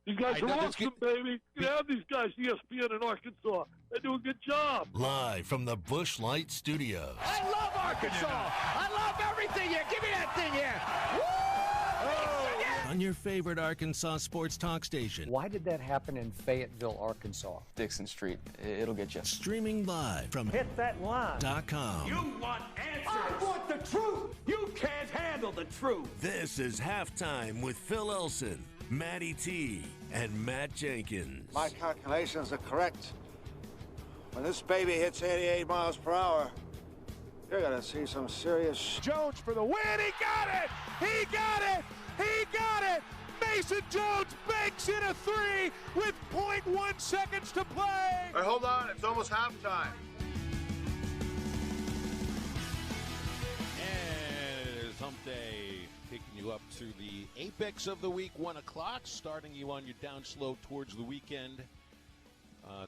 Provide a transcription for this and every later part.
You guys are awesome, baby. You have these guys, ESPN in Arkansas. They do a good job. Live from the Busch Light Studios. I love Arkansas. I love everything here. Give me that thing here. Woo! On your favorite Arkansas sports talk station. Why did that happen in Fayetteville, Arkansas? Dixon Street. It'll get you. Streaming live from Hit that line. .com. You want answers. I want the truth. You can't handle the truth. This is Halftime with Phil Elson, Matty T, and Matt Jenkins. My calculations are correct. When this baby hits 88 miles per hour, you're going to see some serious... Jones for the win. He got it. He got it. He got it. Mason Jones banks in a three with 0.1 seconds to play. Hey, hold on. It's almost halftime. And it is Hump Day, taking you up to the apex of the week, 1 o'clock, starting you on your down slope towards the weekend,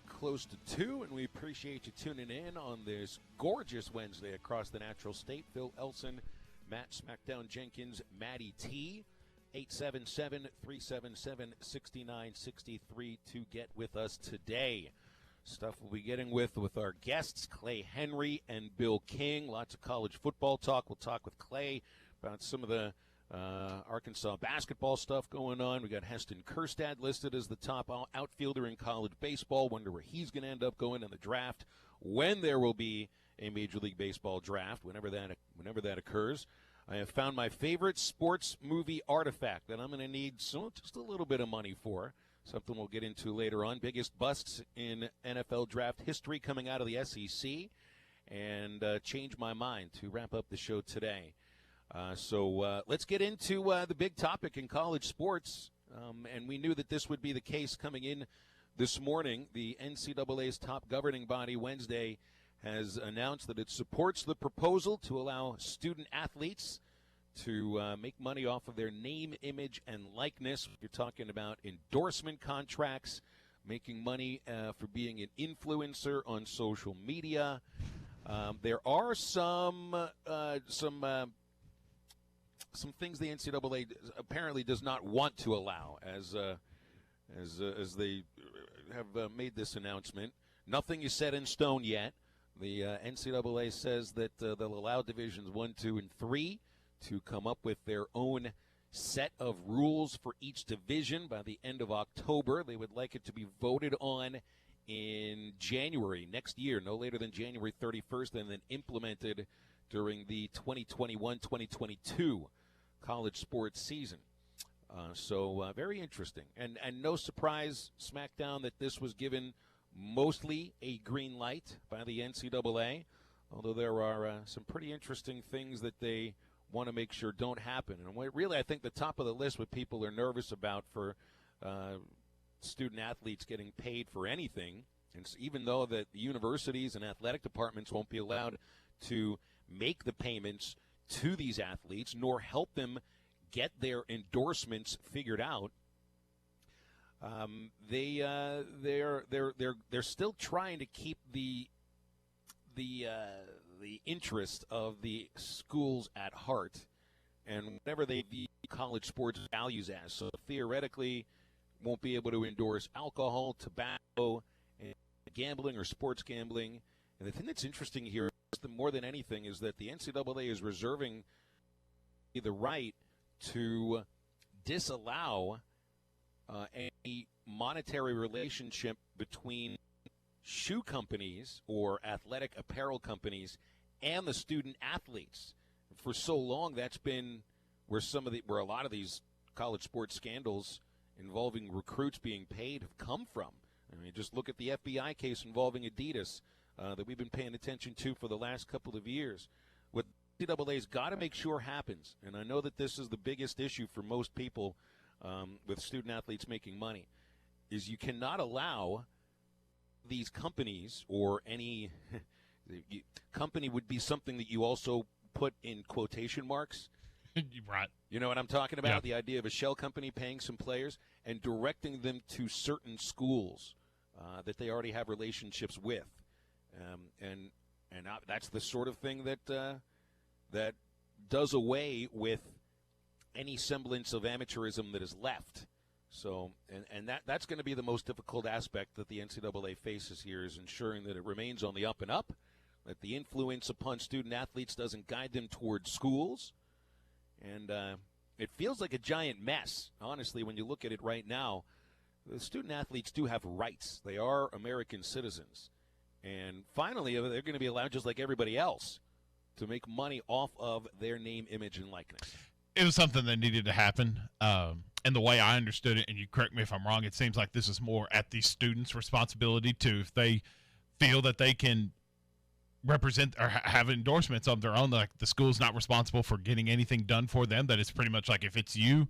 close to 2. And we appreciate you tuning in on this gorgeous Wednesday across the natural state. Phil Elson, Matt Smackdown Jenkins, Matty T. 877-377-6963 to get with us today. Stuff we'll be getting with our guests, Clay Henry and Bill King. Lots of college football talk. We'll talk with Clay about some of the Arkansas basketball stuff going on. We got Heston Kjerstad listed as the top outfielder in college baseball. Wonder where he's going to end up going in the draft, when there will be a Major League Baseball draft, whenever that occurs. I have found my favorite sports movie artifact that I'm going to need just a little bit of money for. Something we'll get into later on. Biggest busts in NFL draft history coming out of the SEC. And change my mind to wrap up the show today. So let's get into the big topic in college sports. And we knew that this would be the case coming in this morning. The NCAA's top governing body Wednesday has announced that it supports the proposal to allow student athletes to make money off of their name, image, and likeness. You're talking about endorsement contracts, making money for being an influencer on social media. There are some things the NCAA apparently does not want to allow, as they have made this announcement. Nothing is set in stone yet. The NCAA says that they'll allow Divisions 1, 2, and 3 to come up with their own set of rules for each division by the end of October. They would like it to be voted on in January next year, no later than January 31st, and then implemented during the 2021-2022 college sports season. So very interesting. And no surprise, SmackDown, that this was given mostly a green light by the NCAA, although there are some pretty interesting things that they want to make sure don't happen. And really, I think the top of the list, what people are nervous about for student athletes getting paid for anything, and even though that the universities and athletic departments won't be allowed to make the payments to these athletes nor help them get their endorsements figured out, they're still trying to keep the interest of the schools at heart, and whatever they view college sports values as. So theoretically, won't be able to endorse alcohol, tobacco, and gambling or sports gambling. And the thing that's interesting here, more than anything, is that the NCAA is reserving the right to disallow any monetary relationship between shoe companies or athletic apparel companies and the student athletes. For so long, that's been where where a lot of these college sports scandals involving recruits being paid have come from. I mean, just look at the FBI case involving Adidas that we've been paying attention to for the last couple of years. What the NCAA's got to make sure happens, and I know that this is the biggest issue for most people with student athletes making money, is you cannot allow these companies, or any company would be something that you also put in quotation marks. Right. You know what I'm talking about? Yeah. The idea of a shell company paying some players and directing them to certain schools that they already have relationships with. And that's the sort of thing that does away with any semblance of amateurism that is left. So, and that's going to be the most difficult aspect that the NCAA faces here, is ensuring that it remains on the up and up, that the influence upon student athletes doesn't guide them towards schools. And it feels like a giant mess, honestly, when you look at it right now. The student athletes do have rights. They are American citizens. And finally, they're going to be allowed, just like everybody else, to make money off of their name, image, and likeness. It was something that needed to happen. And the way I understood it, and you correct me if I'm wrong, it seems like this is more at the students' responsibility to, if they feel that they can represent or have endorsements of their own, like the school's not responsible for getting anything done for them, that it's pretty much like if it's you,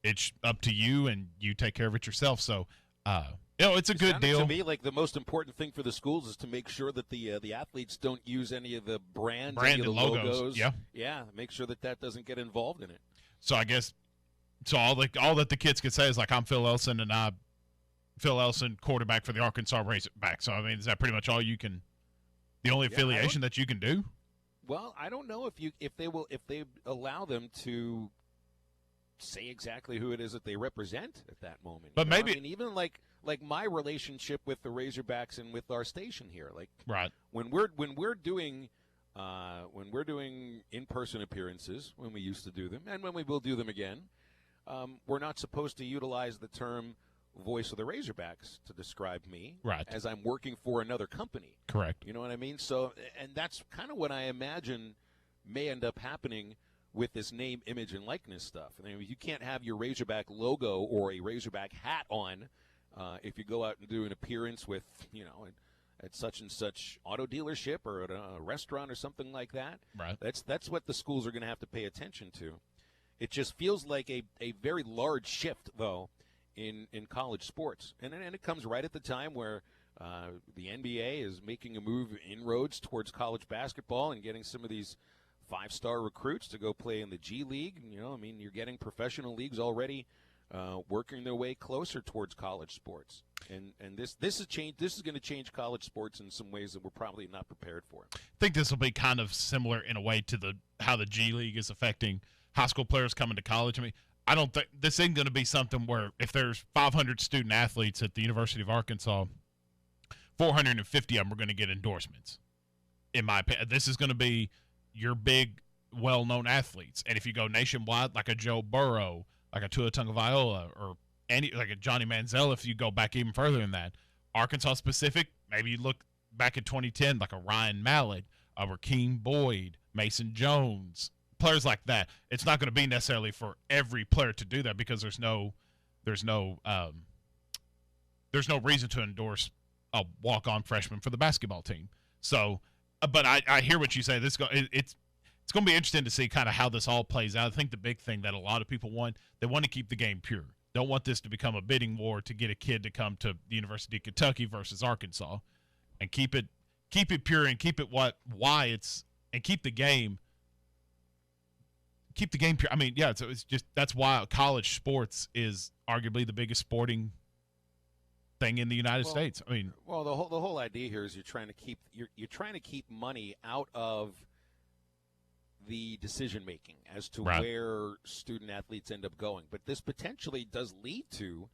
it's up to you and you take care of it yourself. So, it's a good deal. To me, like the most important thing for the schools is to make sure that the athletes don't use any of the branded logos. Yeah, make sure that doesn't get involved in it. So I guess all that the kids could say is like, I'm Phil Elson and Phil Elson, quarterback for the Arkansas Razorbacks. So I mean, is that pretty much all you can? The only affiliation that you can do? Well, I don't know if they allow them to say exactly who it is that they represent at that moment. But maybe, I mean, even like my relationship with the Razorbacks and with our station here, like right when we're doing in-person appearances, when we used to do them, and when we will do them again, we're not supposed to utilize the term voice of the Razorbacks to describe me, right, as I'm working for another company. Correct. You know what I mean? So, and that's kind of what I imagine may end up happening with this name, image, and likeness stuff. I mean, you can't have your Razorback logo or a Razorback hat on if you go out and do an appearance with, at such and such auto dealership or at a restaurant or something like that. Right. That's what the schools are going to have to pay attention to. It just feels like a very large shift, though, in college sports. And it comes right at the time where the NBA is making a move, inroads towards college basketball and getting some of these five-star recruits to go play in the G League. You're getting professional leagues already working their way closer towards college sports. And this is change. This is going to change college sports in some ways that we're probably not prepared for. I think this will be kind of similar in a way to how the G League is affecting high school players coming to college. I mean, I don't think this ain't going to be something where if there's 500 student athletes at the University of Arkansas, 450 of them are going to get endorsements. In my opinion, this is going to be your big, well-known athletes. And if you go nationwide, like a Joe Burrow, like a Tua Tagovailoa, or like a Johnny Manziel, if you go back even further than that, Arkansas specific, maybe you look back at 2010, like a Ryan Mallett, a Rakeem Boyd, Mason Jones, players like that. It's not going to be necessarily for every player to do that because there's no reason to endorse a walk-on freshman for the basketball team. So, but I hear what you say. It's going to be interesting to see kind of how this all plays out. I think the big thing that a lot of people want, they want to keep the game pure. Don't want this to become a bidding war to get a kid to come to the University of Kentucky versus Arkansas, and keep it pure and keep it and keep the game pure. I mean, yeah, so it's just that's why college sports is arguably the biggest sporting thing in the United States. I mean, the whole idea here is you're trying to keep money out of the decision making as to where student athletes end up going. But this potentially does lead to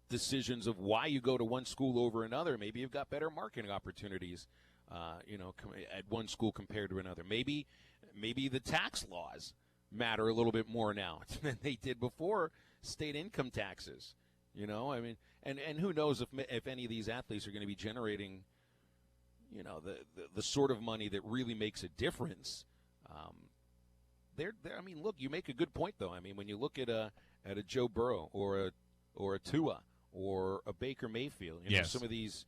decisions of why you go to one school over another. Maybe you've got better marketing opportunities, at one school compared to another. Maybe the tax laws matter a little bit more now than they did before. State income taxes, I mean, and who knows if any of these athletes are going to be generating, the sort of money that really makes a difference. I mean, look, you make a good point though. I mean, when you look at a Joe Burrow or a Tua or a Baker Mayfield, yes, some of these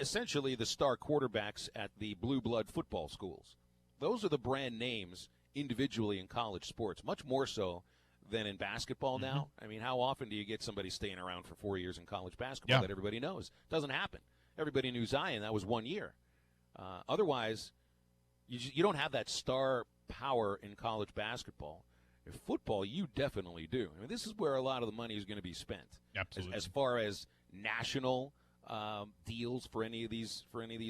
essentially the star quarterbacks at the blue blood football schools. Those are the brand names individually in college sports, much more so than in basketball now. I mean, how often do you get somebody staying around for 4 years in college basketball that everybody knows? Doesn't happen. Everybody knew Zion. That was 1 year. Otherwise, you don't have that star power in college basketball. In football, you definitely do. I mean, this is where a lot of the money is going to be spent. Absolutely. As far as national deals for any of these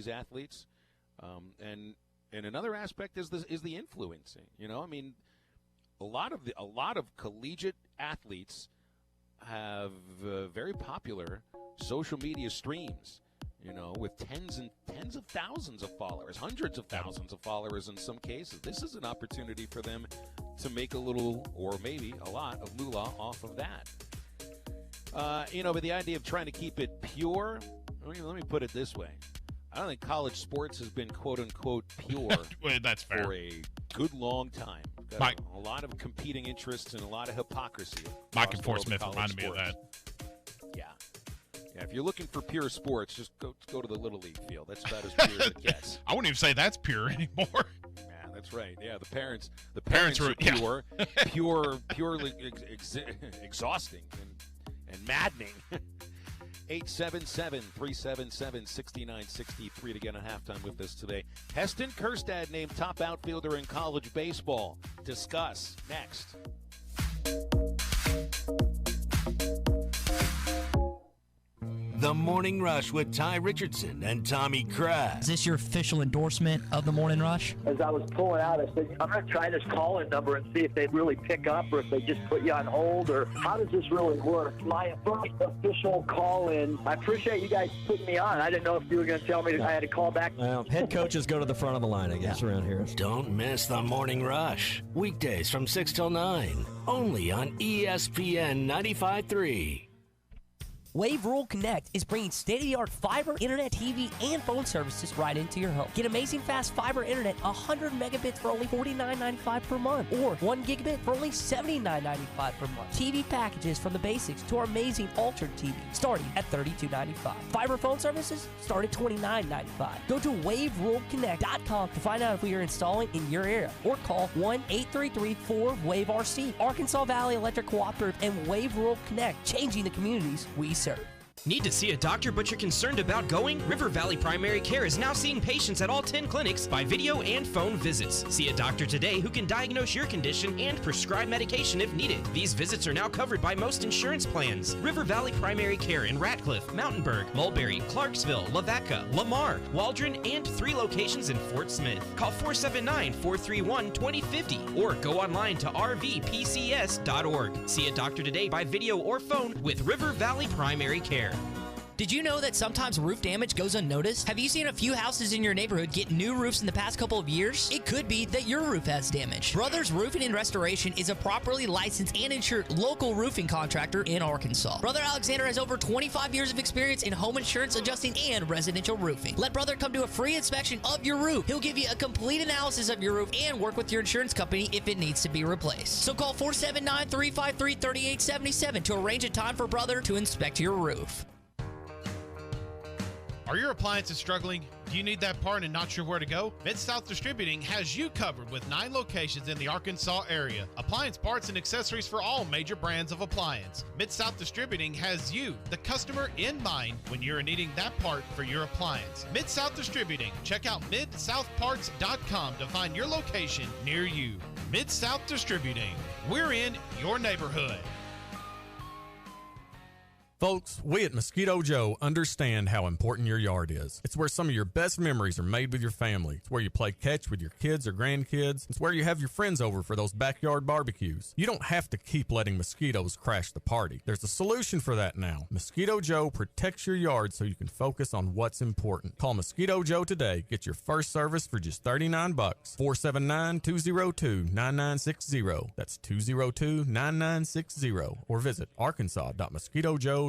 athletes, and another aspect is the influencing. I mean, a lot of collegiate athletes have very popular social media streams, with tens of thousands of followers, hundreds of thousands of followers in some cases. This is an opportunity for them to make a little, or maybe a lot, of moolah off of that. But the idea of trying to keep it pure, let me put it this way. I don't think college sports has been quote-unquote pure well, that's fair. For a good long time. Got a lot of competing interests and a lot of hypocrisy. Mike and Fort Smith reminded me of that. Yeah, if you're looking for pure sports, just go to the Little League field. That's about as pure as it gets. I wouldn't even say that's pure anymore. Yeah, that's right. Yeah, the parents are pure, purely exhausting and maddening. 877-377-6963 to get on halftime with us today. Heston Kjerstad named top outfielder in college baseball. Discuss next. The Morning Rush with Ty Richardson and Tommy Kraft. Is this your official endorsement of the Morning Rush? As I was pulling out, I said, I'm going to try this call-in number and see if they really pick up or if they just put you on hold, or how does this really work? My first official call-in. I appreciate you guys putting me on. I didn't know if you were going to tell me I had to call back. Well, head coaches go to the front of the line, I guess, around here. Don't miss the Morning Rush. Weekdays from 6 till 9. Only on ESPN 95.3. Wave Rural Connect is bringing state-of-the-art fiber, internet, TV, and phone services right into your home. Get amazing fast fiber internet, 100 megabits for only $49.95 per month, or 1 gigabit for only $79.95 per month. TV packages from the basics to our amazing Altered TV, starting at $32.95. Fiber phone services start at $29.95. Go to waveruralconnect.com to find out if we are installing in your area, or call 1-833-4-WAVE-RC. Arkansas Valley Electric Cooperative and Wave Rural Connect, changing the communities we serve. Need to see a doctor but you're concerned about going? River Valley Primary Care is now seeing patients at all 10 clinics by video and phone visits. See a doctor today who can diagnose your condition and prescribe medication if needed. These visits are now covered by most insurance plans. River Valley Primary Care in Ratcliffe, Mountainburg, Mulberry, Clarksville, Lavaca, Lamar, Waldron, and 3 locations in Fort Smith. Call 479-431-2050 or go online to rvpcs.org. See a doctor today by video or phone with River Valley Primary Care. Did you know that sometimes roof damage goes unnoticed? Have you seen a few houses in your neighborhood get new roofs in the past couple of years? It could be that your roof has damage. Brothers Roofing and Restoration is a properly licensed and insured local roofing contractor in Arkansas. Brother Alexander has over 25 years of experience in home insurance adjusting and residential roofing. Let Brother come do a free inspection of your roof. He'll give you a complete analysis of your roof and work with your insurance company if it needs to be replaced. So call 479-353-3877 to arrange a time for Brother to inspect your roof. Are your appliances struggling? Do you need that part and not sure where to go? Mid-South Distributing has you covered with 9 locations in the Arkansas area. Appliance parts and accessories for all major brands of appliance. Mid-South Distributing has you, the customer, in mind when you're needing that part for your appliance. Mid-South Distributing. Check out midsouthparts.com to find your location near you. Mid-South Distributing. We're in your neighborhood. Folks, we at Mosquito Joe understand how important your yard is. It's where some of your best memories are made with your family. It's where you play catch with your kids or grandkids. It's where you have your friends over for those backyard barbecues. You don't have to keep letting mosquitoes crash the party. There's a solution for that now. Mosquito Joe protects your yard so you can focus on what's important. Call Mosquito Joe today. Get your first service for just $39. 479-202-9960. That's 202-9960. Or visit arkansas.mosquitojoe.com.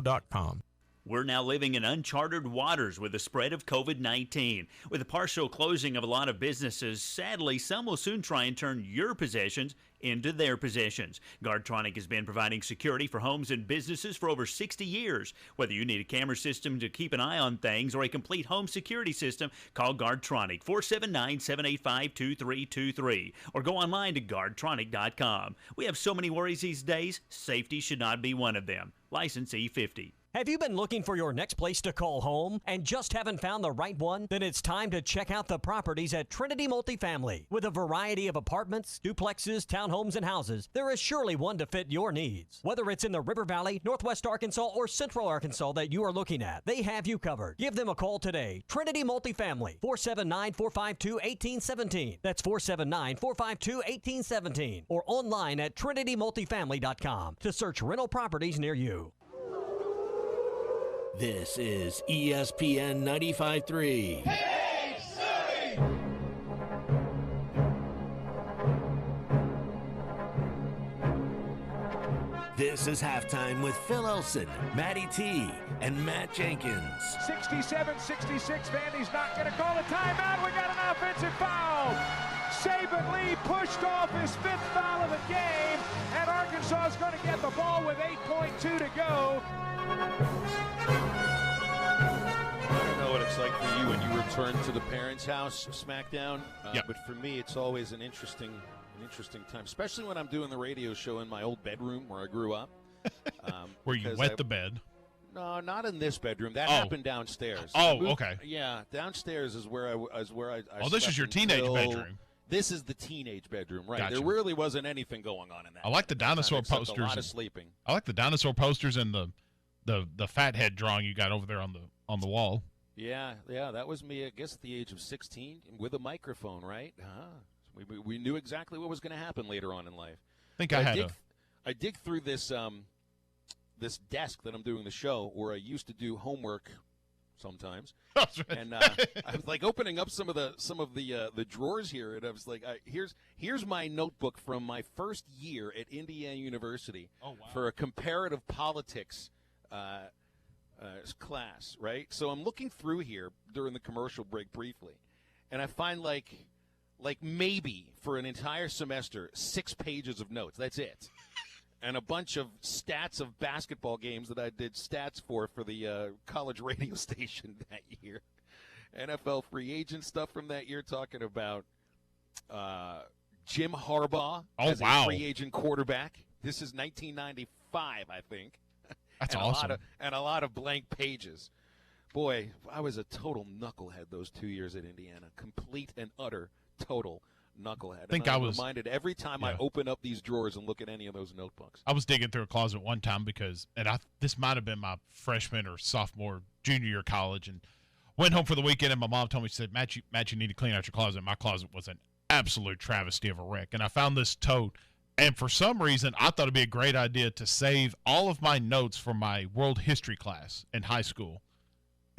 We're now living in uncharted waters with the spread of COVID-19. With the partial closing of a lot of businesses, sadly, some will soon try and turn your possessions into their possessions. Guardtronic has been providing security for homes and businesses for over 60 years. Whether you need a camera system to keep an eye on things or a complete home security system, call Guardtronic 479-785-2323 or go online to guardtronic.com. We have so many worries these days, safety should not be one of them. License E50. Have you been looking for your next place to call home and just haven't found the right one? Then it's time to check out the properties at Trinity Multifamily. With a variety of apartments, duplexes, townhomes, and houses, there is surely one to fit your needs. Whether it's in the River Valley, Northwest Arkansas, or Central Arkansas that you are looking at, they have you covered. Give them a call today. Trinity Multifamily, 479-452-1817. That's 479-452-1817. Or online at trinitymultifamily.com to search rental properties near you. This is ESPN 95.3. This is halftime with Phil Elson, Matty T, and Matt Jenkins. 67-66. Vandy's not going to call a timeout. We got an offensive foul. Saban Lee pushed off his 5th foul of the game, and Arkansas is going to get the ball with 8.2 to go. I don't know what it's like for you when you return to the parents' house, SmackDown. But for me, it's always an interesting time, especially when I'm doing the radio show in my old bedroom where I grew up. Where you wet the bed? No, not in this bedroom. That happened downstairs. Okay. Yeah, downstairs is where I this is your teenage bedroom. This is the teenage bedroom, right? Gotcha. There really wasn't anything going on in that. I like the dinosaur posters. A lot of sleeping. I like the dinosaur posters and the fathead drawing you got over there on the wall. Yeah, that was me. I guess at the age of 16 with a microphone, right? We knew exactly what was going to happen later on in life. I dig through this this desk that I'm doing the show, where I used to do homework sometimes, and I was like opening up some of the drawers here, and I was like, here's my notebook from my first year at Indiana University for a comparative politics class, right? So I'm looking through here during the commercial break briefly, and I find like maybe for an entire semester 6 pages of notes. That's it. And a bunch of stats of basketball games that I did stats for the college radio station that year. NFL free agent stuff from that year, talking about Jim Harbaugh as a free agent quarterback. This is 1995, I think. That's awesome. And a lot of blank pages. Boy, I was a total knucklehead those 2 years at Indiana. Complete and utter total knucklehead. I'm reminded every time I open up these drawers and look at any of those notebooks. I was digging through a closet one time this might have been my freshman or sophomore, junior year of college, and went home for the weekend, and my mom told me, she said, Matt, you need to clean out your closet. My closet was an absolute travesty of a wreck, and I found this tote, and for some reason, I thought it'd be a great idea to save all of my notes from my world history class in high school.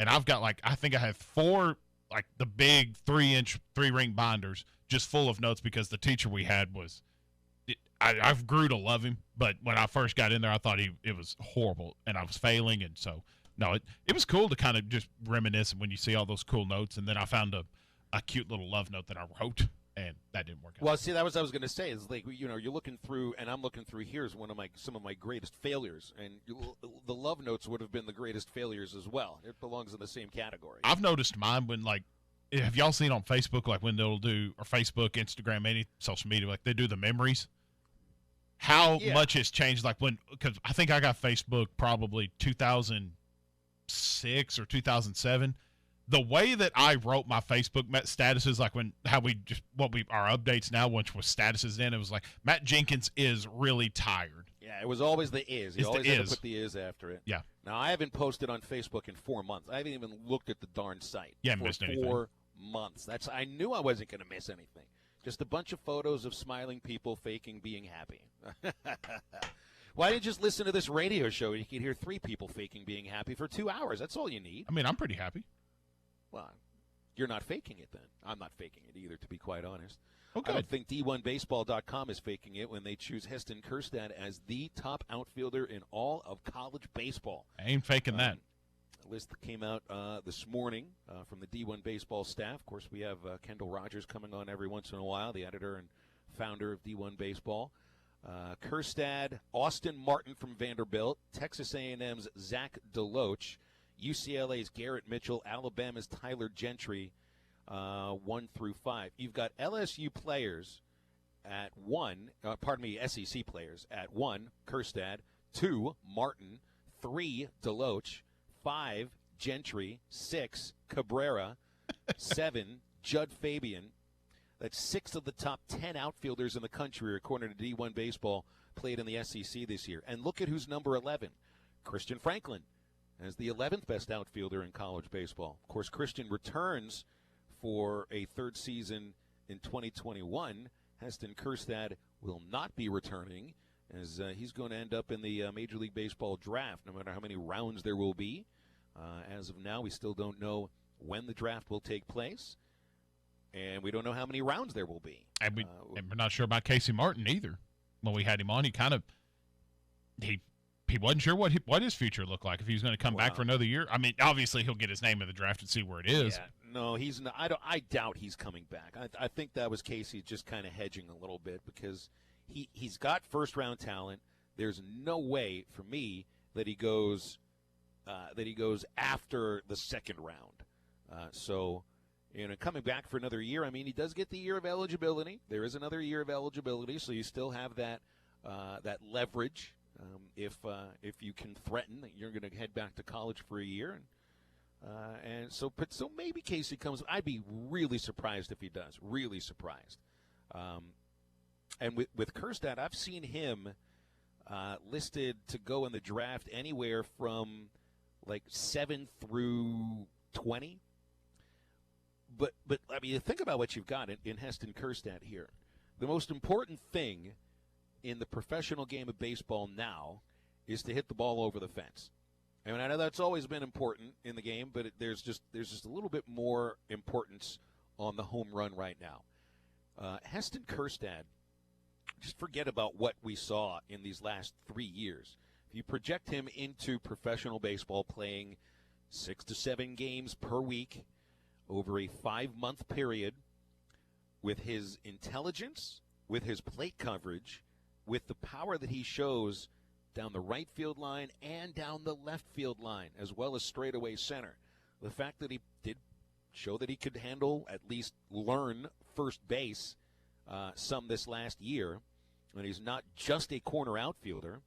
And I've got I think I have 4 the big 3-inch 3-ring binders just full of notes, because the teacher we had I've grew to love him, but when I first got in there, I thought it was horrible and I was failing. And so, no, it was cool to kind of just reminisce when you see all those cool notes. And then I found a cute little love note that I wrote, and that didn't work out. Well, see, that was what I was going to say. Is you're looking through, and I'm looking through. Here's some of my greatest failures, and the love notes would have been the greatest failures as well. It belongs in the same category. I've noticed mine when have y'all seen on Facebook when they'll do, or Facebook, Instagram, any social media, they do the memories? How much has changed? Because I think I got Facebook probably 2006 or 2007. The way that I wrote my Facebook statuses, our updates now, which was statuses then, it was Matt Jenkins is really tired. Yeah, it was always the is. You always had to put the is after it. Yeah. Now, I haven't posted on Facebook in 4 months. I haven't even looked at the darn site. You haven't missed anything. 4 months. I knew I wasn't going to miss anything. Just a bunch of photos of smiling people faking being happy. Why didn't you just listen to this radio show? You can hear 3 people faking being happy for 2 hours. That's all you need. I mean, I'm pretty happy. Well, you're not faking it then. I'm not faking it either, to be quite honest. Okay. I don't think D1Baseball.com is faking it when they choose Heston Kjerstad as the top outfielder in all of college baseball. I ain't faking that. A list that came out this morning from the D1 Baseball staff. Of course, we have Kendall Rogers coming on every once in a while, the editor and founder of D1 Baseball. Kjerstad, Austin Martin from Vanderbilt, Texas A&M's Zach DeLoach, UCLA's Garrett Mitchell, Alabama's Tyler Gentry, 1 through 5. You've got LSU players at 1, SEC players at 1, Kjerstad, 2, Martin, 3, Deloach, 5, Gentry, 6, Cabrera, 7, Judd Fabian. That's 6 of the top 10 outfielders in the country, according to D1 Baseball, played in the SEC this year. And look at who's number 11. Christian Franklin as the 11th best outfielder in college baseball. Of course, Christian returns for a third season in 2021. Heston Kjerstad will not be returning, as he's going to end up in the Major League Baseball draft, no matter how many rounds there will be. As of now, we still don't know when the draft will take place, and we don't know how many rounds there will be. And we're not sure about Casey Martin either. When we had him on, he wasn't sure what his future looked like, if he was going to come back for another year. I mean, obviously he'll get his name in the draft and see where it is. Yeah, no, he's not. I doubt he's coming back. I think that was Casey just kind of hedging a little bit, because he's got first-round talent. There's no way for me that he goes after the second round. So, coming back for another year, I mean, he does get the year of eligibility. There is another year of eligibility, so you still have that leverage. If you can threaten that you're going to head back to college for a year, and so maybe Casey comes. I'd be really surprised if he does. Really surprised. And with Kjerstad, I've seen him listed to go in the draft anywhere from like 7 through 20. But I mean, think about what you've got in Heston Kjerstad here. The most important thing in the professional game of baseball now is to hit the ball over the fence. I mean, I know that's always been important in the game, but there's just a little bit more importance on the home run right now. Heston Kjerstad, just forget about what we saw in these last 3 years. If you project him into professional baseball, playing 6 to 7 games per week over a 5-month period, with his intelligence, with his plate coverage, with the power that he shows down the right field line and down the left field line, as well as straightaway center. The fact that he did show that he could handle, at least learn, first base some this last year, and he's not just a corner outfielder,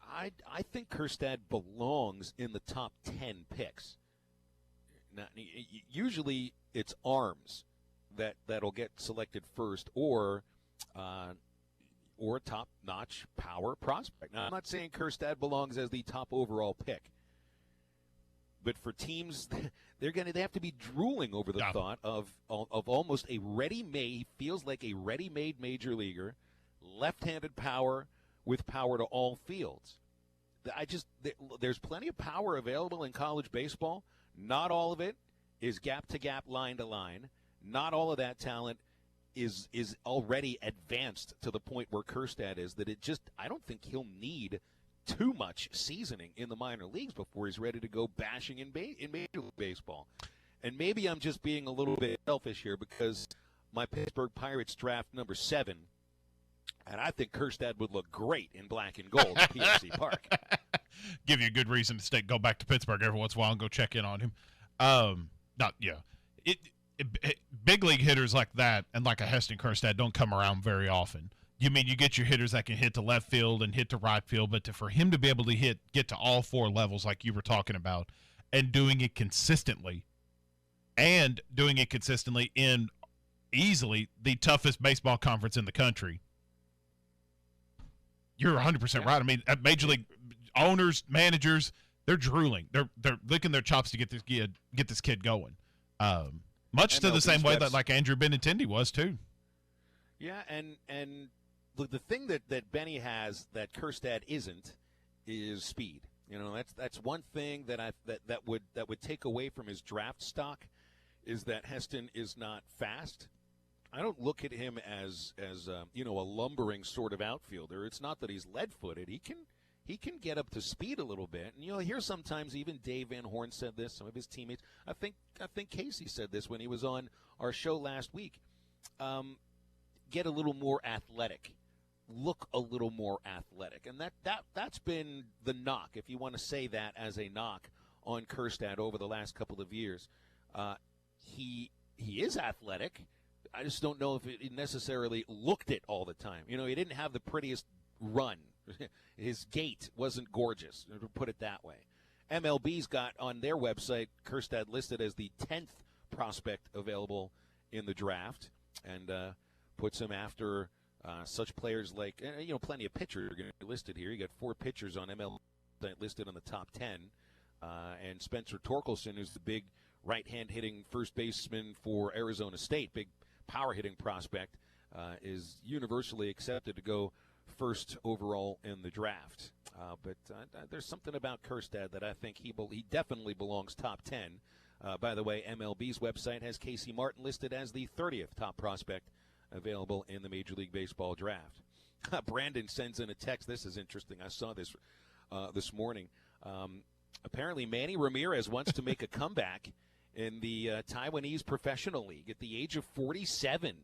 I think Kjerstad belongs in the top 10 picks. Now, usually it's arms that'll get selected first, or top-notch power prospect. Now, I'm not saying Kjerstad belongs as the top overall pick, but for teams, they have to be drooling over the thought of almost a ready-made, feels like a ready-made major leaguer, left-handed power with power to all fields. There's plenty of power available in college baseball. Not all of it is gap-to-gap, line-to-line. Not all of that talent is already advanced to the point where Kjerstad is, that I don't think he'll need too much seasoning in the minor leagues before he's ready to go bashing in Major League Baseball. And maybe I'm just being a little bit selfish here, because my Pittsburgh Pirates draft number 7, and I think Kjerstad would look great in black and gold at PNC Park. Give you a good reason to go back to Pittsburgh every once in a while and go check in on him. Big league hitters like that and like a Heston Kjerstad don't come around very often. You get your hitters that can hit to left field and hit to right field, but for him to be able to get to all 4 levels like you were talking about, and doing it consistently, in easily the toughest baseball conference in the country. You're 100% right. I mean, Major League owners, managers, they're drooling. They're licking their chops to get this kid going. Much to the same way that like Andrew Benintendi was too. Yeah, and the thing that Benny has that Kjerstad isn't is speed. That's one thing that would take away from his draft stock, is that Heston is not fast. I don't look at him as a lumbering sort of outfielder. It's not that he's lead-footed. He can get up to speed a little bit. And you'll hear sometimes, even Dave Van Horn said this, some of his teammates. I think Casey said this when he was on our show last week. Get a little more athletic. Look a little more athletic. And that's been the knock, if you want to say that as a knock, on Kjerstad over the last couple of years. He is athletic. I just don't know if it necessarily looked it all the time. He didn't have the prettiest run his gait wasn't gorgeous, to put it that way. MLB's got on their website Kjerstad listed as the 10th prospect available in the draft, and puts him after such players like, plenty of pitchers are going to be listed here. You got 4 pitchers on MLB listed on the top 10, and Spencer Torkelson, who's the big right-hand hitting first baseman for Arizona State, big power hitting prospect, is universally accepted to go first overall in the draft. But there's something about Kjerstad that I think he definitely belongs top 10. By the way, MLB's website has Casey Martin listed as the 30th top prospect available in the Major League Baseball draft. Brandon sends in a text. This is interesting. I saw this this morning. Apparently, Manny Ramirez wants to make a comeback in the Taiwanese Professional League at the age of 47.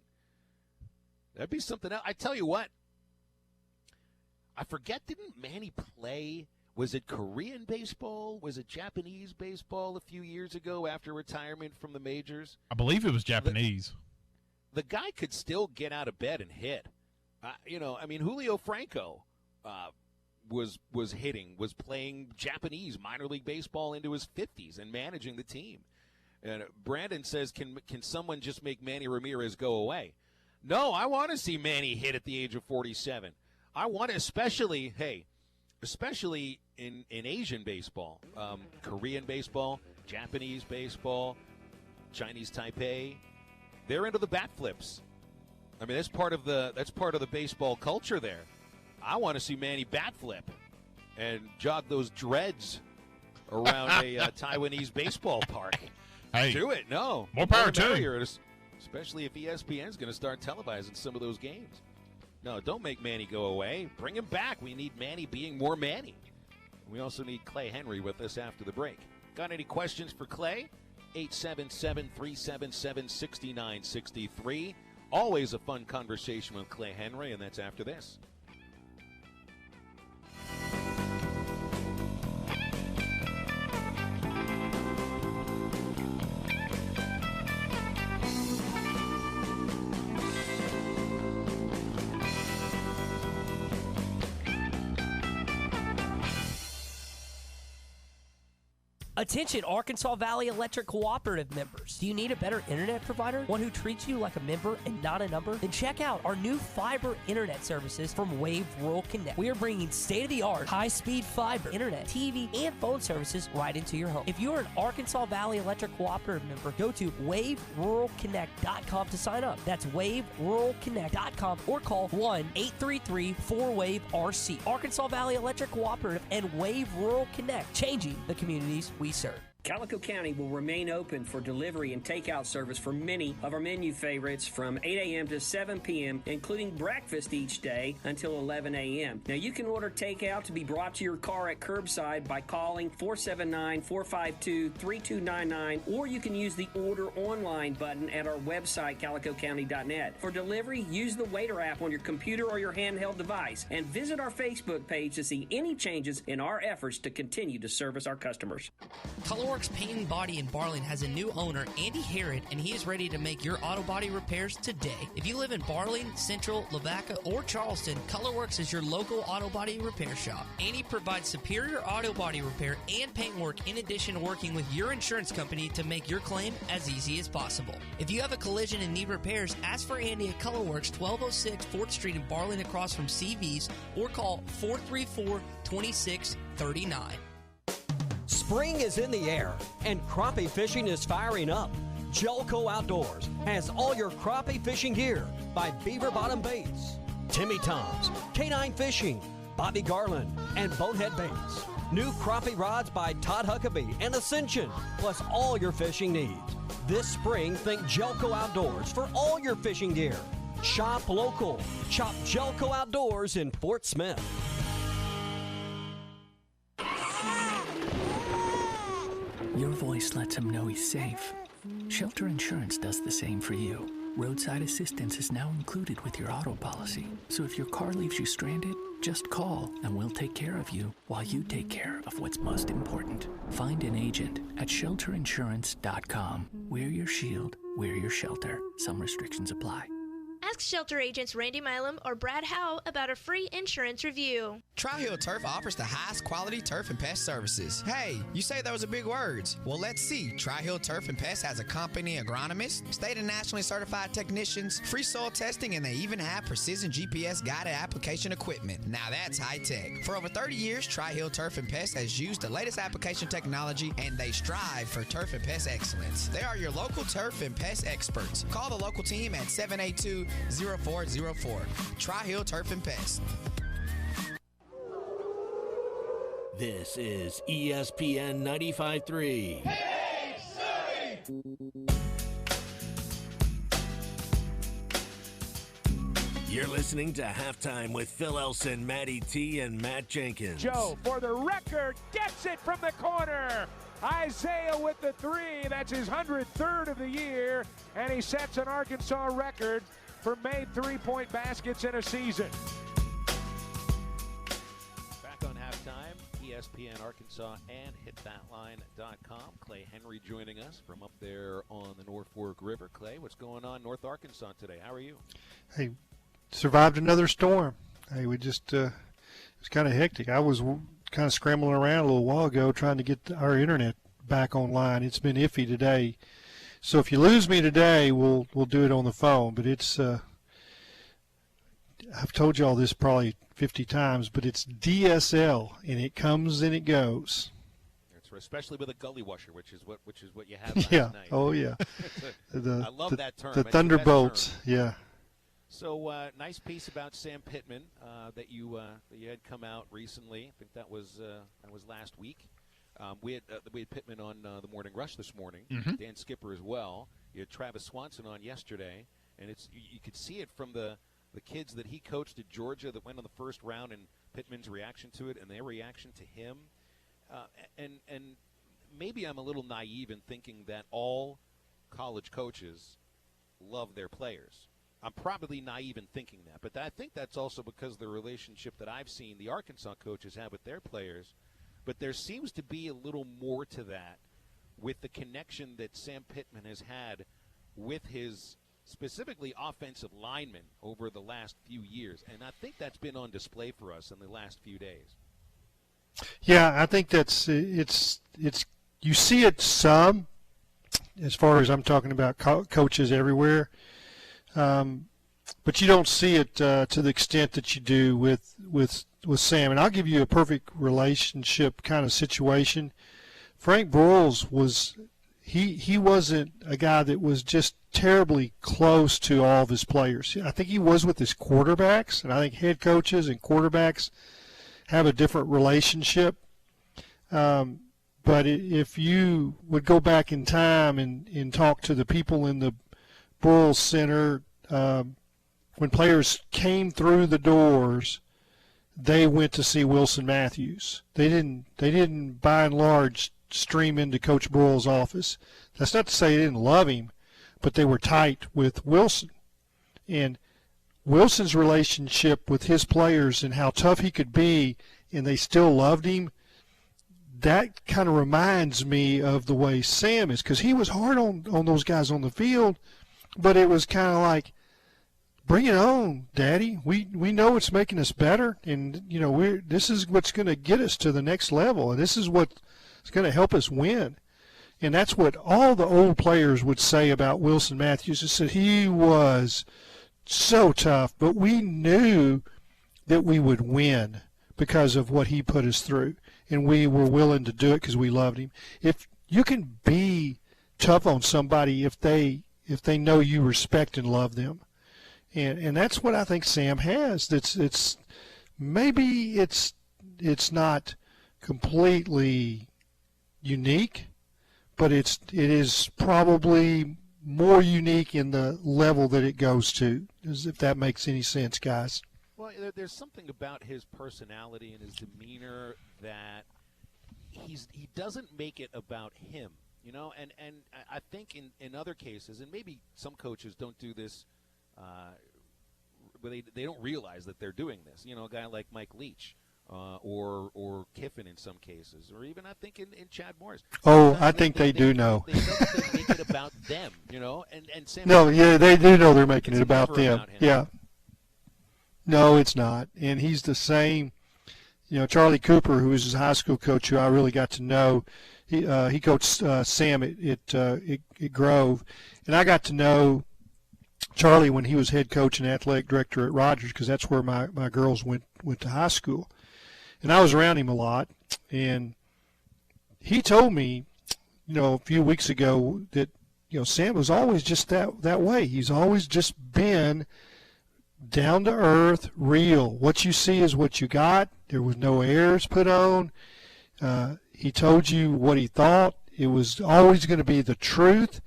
That'd be something else. I tell you what, I forget, didn't Manny play, was it Korean baseball? Was it Japanese baseball a few years ago after retirement from the majors? I believe it was Japanese. The guy could still get out of bed and hit. Julio Franco was playing Japanese minor league baseball into his 50s and managing the team. And Brandon says, can someone just make Manny Ramirez go away? No, I want to see Manny hit at the age of 47. I want to, especially in Asian baseball, Korean baseball, Japanese baseball, Chinese Taipei. They're into the bat flips. I mean, that's part of the baseball culture there. I want to see Manny bat flip and jog those dreads around a Taiwanese baseball park. Hey, do it. No, more power to him. Especially if ESPN's going to start televising some of those games. No, don't make Manny go away. Bring him back. We need Manny being more Manny. We also need Clay Henry with us after the break. Got any questions for Clay? 877-377-6963. Always a fun conversation with Clay Henry, and that's after this. Attention Arkansas Valley Electric Cooperative members. Do you need a better internet provider? One who treats you like a member and not a number? Then check out our new fiber internet services from Wave Rural Connect. We are bringing state-of-the-art, high-speed fiber, internet, TV, and phone services right into your home. If you are an Arkansas Valley Electric Cooperative member, go to waveruralconnect.com to sign up. That's waveruralconnect.com or call 1-833-4WAVE-RC. Arkansas Valley Electric Cooperative and Wave Rural Connect, changing the communities we serve. Calico County will remain open for delivery and takeout service for many of our menu favorites from 8 a.m. to 7 p.m., including breakfast each day until 11 a.m. Now, you can order takeout to be brought to your car at curbside by calling 479-452-3299, or you can use the Order Online button at our website, calicocounty.net. For delivery, use the Waiter app on your computer or your handheld device, and visit our Facebook page to see any changes in our efforts to continue to service our customers. Colorworks Paint and Body in Barling has a new owner, Andy Herod, and he is ready to make your auto body repairs today. If you live in Barling, Central, Lavaca, or Charleston, Colorworks is your local auto body repair shop. Andy provides superior auto body repair and paint work in addition to working with your insurance company to make your claim as easy as possible. If you have a collision and need repairs, ask for Andy at Colorworks, 1206 4th Street in Barling across from CV's, or call 434-2639. Spring is in the air, and crappie fishing is firing up. Jelco Outdoors has all your crappie fishing gear by Beaver Bottom Baits, Timmy Tom's, K9 Fishing, Bobby Garland, and Bonehead Baits. New crappie rods by Todd Huckabee and Ascension, plus all your fishing needs. This spring, think Jelco Outdoors for all your fishing gear. Shop local. Shop Jelco Outdoors in Fort Smith. Your voice lets him know he's safe. Shelter Insurance does the same for you. Roadside assistance is now included with your auto policy. So if your car leaves you stranded, just call and we'll take care of you while you take care of what's most important. Find an agent at shelterinsurance.com. We're your shield, we're your shelter. Some restrictions apply. Ask shelter agents Randy Milam or Brad Howe about a free insurance review. Tri-Hill Turf offers the highest quality turf and pest services. Hey, you say those are big words. Well, let's see. Tri-Hill Turf and Pest has a company agronomist, state and nationally certified technicians, free soil testing, and they even have precision GPS guided application equipment. Now that's high tech. For over 30 years, Tri-Hill Turf and Pest has used the latest application technology, and they strive for turf and pest excellence. They are your local turf and pest experts. Call the local team at 782-0404. Tri-Hill Turf and Pest. This is ESPN 95.3. You're listening to Halftime with Phil Elson, Matty T, and Matt Jenkins. Joe, for the record, gets it from the corner. Isaiah with the three. That's his 103rd of the year, and he sets an Arkansas record for made three-point baskets in a season. Back on halftime, ESPN Arkansas and hitthatline.com. Clay Henry joining us from up there on the North Fork River. Clay, what's going on North Arkansas today? How are you? Hey, survived another storm. Hey, we just it was kind of hectic. I was kind of scrambling around a little while ago trying to get our internet back online. It's been iffy today. So if you lose me today, we'll do it on the phone. But it's I've told you all this probably 50 times, but it's DSL, and it comes and it goes. That's right, especially with a gully washer, which is what you had last yeah. night. Oh yeah. I love that term. The Thunderbolts. Yeah. So nice piece about Sam Pittman that you had come out recently. I think that was last week. We had Pittman on the Morning Rush this morning. Mm-hmm. Dan Skipper as well. You had Travis Swanson on yesterday, and you could see it from the kids that he coached at Georgia that went on the first round, and Pittman's reaction to it and their reaction to him. And maybe I'm a little naive in thinking that all college coaches love their players. I'm probably naive in thinking that, but I think that's also because of the relationship that I've seen the Arkansas coaches have with their players. But there seems to be a little more to that with the connection that Sam Pittman has had with his specifically offensive linemen over the last few years. And I think that's been on display for us in the last few days. Yeah, I think it's you see it some as far as I'm talking about coaches everywhere. But you don't see it to the extent that you do with Sam. And I'll give you a perfect relationship kind of situation. Frank Broyles he wasn't a guy that was just terribly close to all of his players. I think he was with his quarterbacks, and I think head coaches and quarterbacks have a different relationship. But if you would go back in time and talk to the people in the Broyles Center, when players came through the doors, they went to see Wilson Matthews. They didn't by and large stream into Coach Broyles' office. That's not to say they didn't love him, but they were tight with Wilson. And Wilson's relationship with his players and how tough he could be, and they still loved him, that kind of reminds me of the way Sam is, because he was hard on those guys on the field, but it was kind of like, bring it on, Daddy. We know it's making us better, and this is what's going to get us to the next level, and this is what's going to help us win. And that's what all the old players would say about Wilson Matthews. They said he was so tough, but we knew that we would win because of what he put us through, and we were willing to do it because we loved him. If you can be tough on somebody if they know you respect and love them. And that's what I think Sam has. It's maybe it's not completely unique, but it is probably more unique in the level that it goes to, if that makes any sense, guys. Well, there's something about his personality and his demeanor that he doesn't make it about him, and I think in other cases, and maybe some coaches don't do this, but they don't realize that they're doing this. A guy like Mike Leach, or Kiffin in some cases, or even I think in Chad Morris. Oh, I think they do know. They know that they make it about them, and Sam. No, yeah, they do know they're making it about them. About him. Yeah. No, it's not. And he's the same. Charlie Cooper, who was his high school coach, who I really got to know, he coached Sam at Grove, and I got to know Charlie when he was head coach and athletic director at Rogers, because that's where my girls went to high school, and I was around him a lot. And he told me, a few weeks ago that Sam was always just that way. He's always just been down to earth, real. What you see is what you got. There was no airs put on. He told you what he thought. It was always going to be the truth.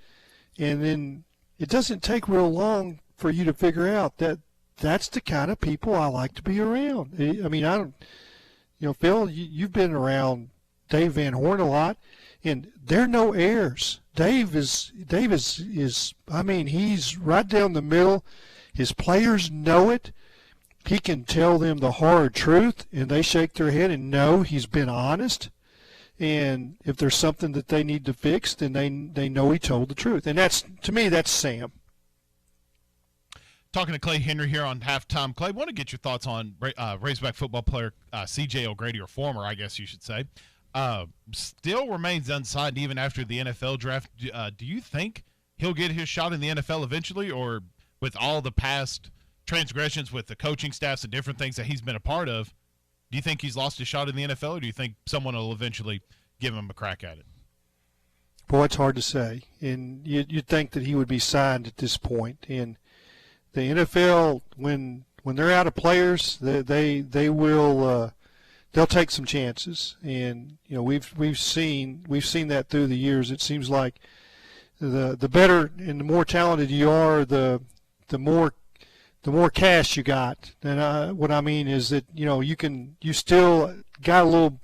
And then it doesn't take real long for you to figure out that that's the kind of people I like to be around. I mean, I don't, Phil, you've been around Dave Van Horn a lot, and there are no airs. Dave is I mean, he's right down the middle. His players know it. He can tell them the hard truth, and they shake their head and know he's been honest. And if there's something that they need to fix, then they know he told the truth. And that's, to me, that's Sam. Talking to Clay Henry here on Halftime. Clay, I want to get your thoughts on Razorback football player C.J. O'Grady, or former, I guess you should say. Still remains unsigned even after the NFL draft. Do you think he'll get his shot in the NFL eventually, or with all the past transgressions with the coaching staffs and different things that he's been a part of, do you think he's lost his shot in the NFL, or do you think someone will eventually give him a crack at it? Boy, it's hard to say. And you'd think that he would be signed at this point. And the NFL, when they're out of players, they will they'll take some chances. And we've seen that through the years. It seems like the better and the more talented you are, the more cash you got. And what I mean is that you still got a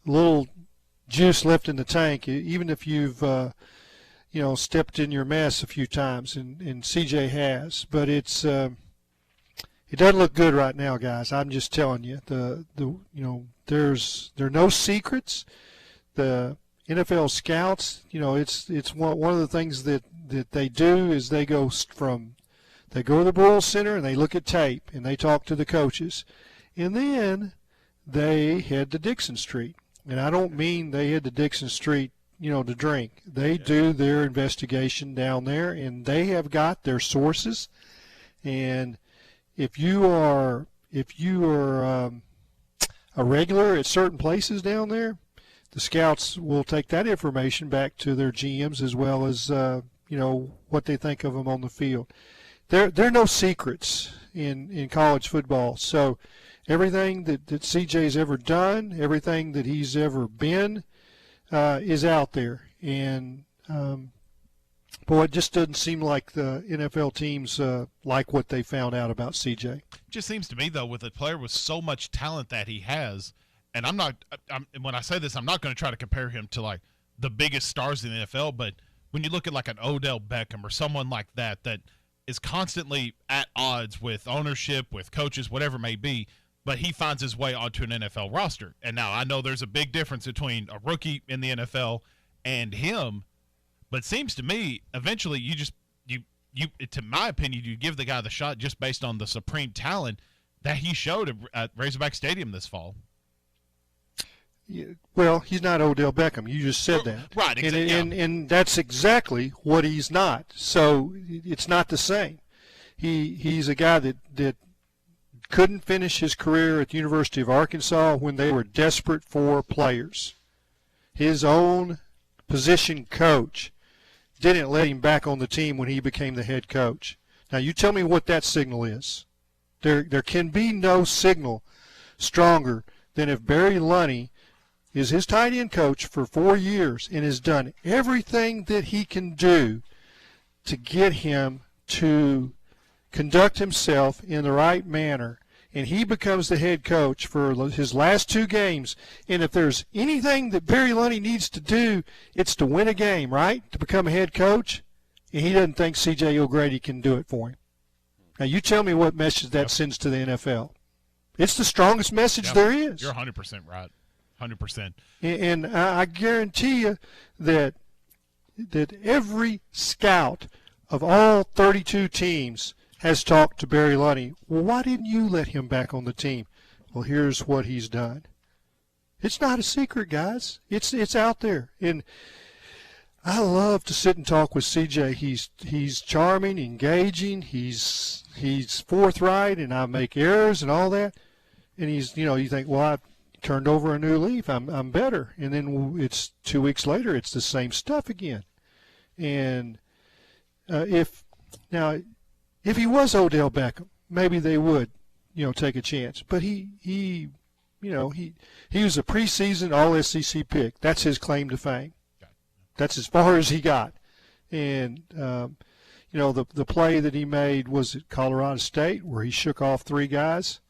little juice left in the tank, even if you've stepped in your mess a few times, and CJ has. But it doesn't look good right now, guys. I'm just telling you. There are no secrets. The NFL scouts, it's one of the things that they do is they go to the Burrell Center and they look at tape and they talk to the coaches, and then they head to Dixon Street. And I don't mean they head to Dixon Street, to drink. They do their investigation down there, and they have got their sources. And if you are a regular at certain places down there, the scouts will take that information back to their GMs as well as what they think of them on the field. There are no secrets in college football. So everything that CJ's ever done, everything that he's ever been, is out there. And boy, it just doesn't seem like the NFL teams like what they found out about CJ. It just seems to me, though, with a player with so much talent that he has, and when I say this, I'm not going to try to compare him to like the biggest stars in the NFL, but when you look at like an Odell Beckham or someone like that is constantly at odds with ownership, with coaches, whatever it may be, but he finds his way onto an NFL roster. And now I know there's a big difference between a rookie in the NFL and him, but it seems to me eventually you to my opinion, you give the guy the shot just based on the supreme talent that he showed at Razorback Stadium this fall. Well, he's not Odell Beckham. You just said that. Right, exactly. And that's exactly what he's not. So it's not the same. He's a guy that couldn't finish his career at the University of Arkansas when they were desperate for players. His own position coach didn't let him back on the team when he became the head coach. Now, you tell me what that signal is. There can be no signal stronger than if Barry Lunny is his tight end coach for 4 years and has done everything that he can do to get him to conduct himself in the right manner, and he becomes the head coach for his last 2 games. And if there's anything that Barry Lunny needs to do, it's to win a game, right, to become a head coach, and he doesn't think C.J. O'Grady can do it for him. Now, you tell me what message that sends to the NFL. It's the strongest message there is. You're 100% right. 100%. And I guarantee you that every scout of all 32 teams has talked to Barry Lunny. Well, why didn't you let him back on the team? Well, here's what he's done. It's not a secret, guys. It's out there. And I love to sit and talk with CJ. He's charming, engaging. He's forthright, and I make errors and all that. And he's, you think, well, I turned over a new leaf. I'm better. And then it's 2 weeks later, it's the same stuff again. And if he was Odell Beckham, maybe they would, take a chance. But he was a preseason All-SEC pick. That's his claim to fame. That's as far as he got. And the play that he made was at Colorado State, where he shook off 3 guys.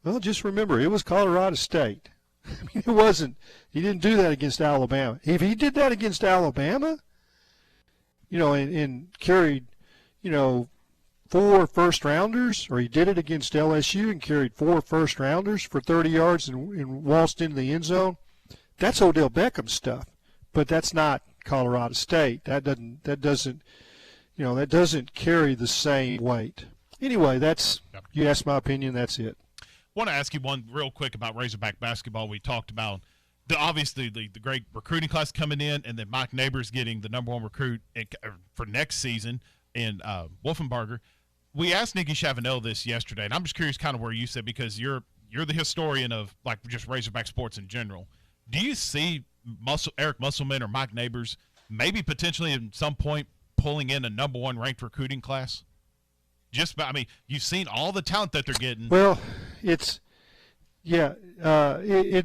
Well, just remember, it was Colorado State. I mean, it wasn't. He didn't do that against Alabama. If he did that against Alabama, and carried, 4 first-rounders, or he did it against LSU and carried 4 first-rounders for 30 yards and waltzed into the end zone, that's Odell Beckham stuff. But that's not Colorado State. That doesn't carry the same weight. Anyway, you asked my opinion. That's it. I want to ask you one real quick about Razorback basketball. We talked about obviously the great recruiting class coming in, and then Mike Neighbors getting the #1 recruit for next season in Wolfenbarger. We asked Nikki Chavanel this yesterday, and I'm just curious kind of where you said, because you're the historian of like just Razorback sports in general. Do you see Eric Musselman or Mike Neighbors maybe potentially at some point pulling in a #1 ranked recruiting class? You've seen all the talent that they're getting. Well, it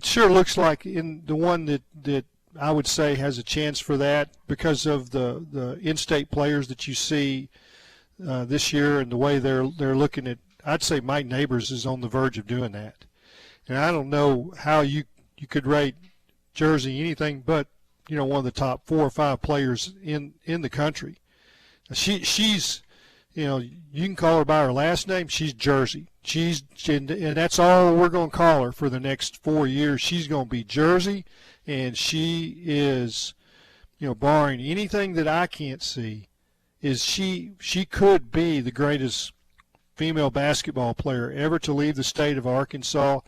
sure looks like in the one that I would say has a chance for that because of the in-state players that you see this year and the way they're looking at. I'd say Mike Neighbors is on the verge of doing that. And I don't know how you could rate Jersey anything but one of the top 4 or 5 players in the country. She's you can call her by her last name. She's Jersey. And that's all we're going to call her for the next 4 years. She's going to be Jersey, and she is, barring anything that I can't see, is she could be the greatest female basketball player ever to leave the state of Arkansas.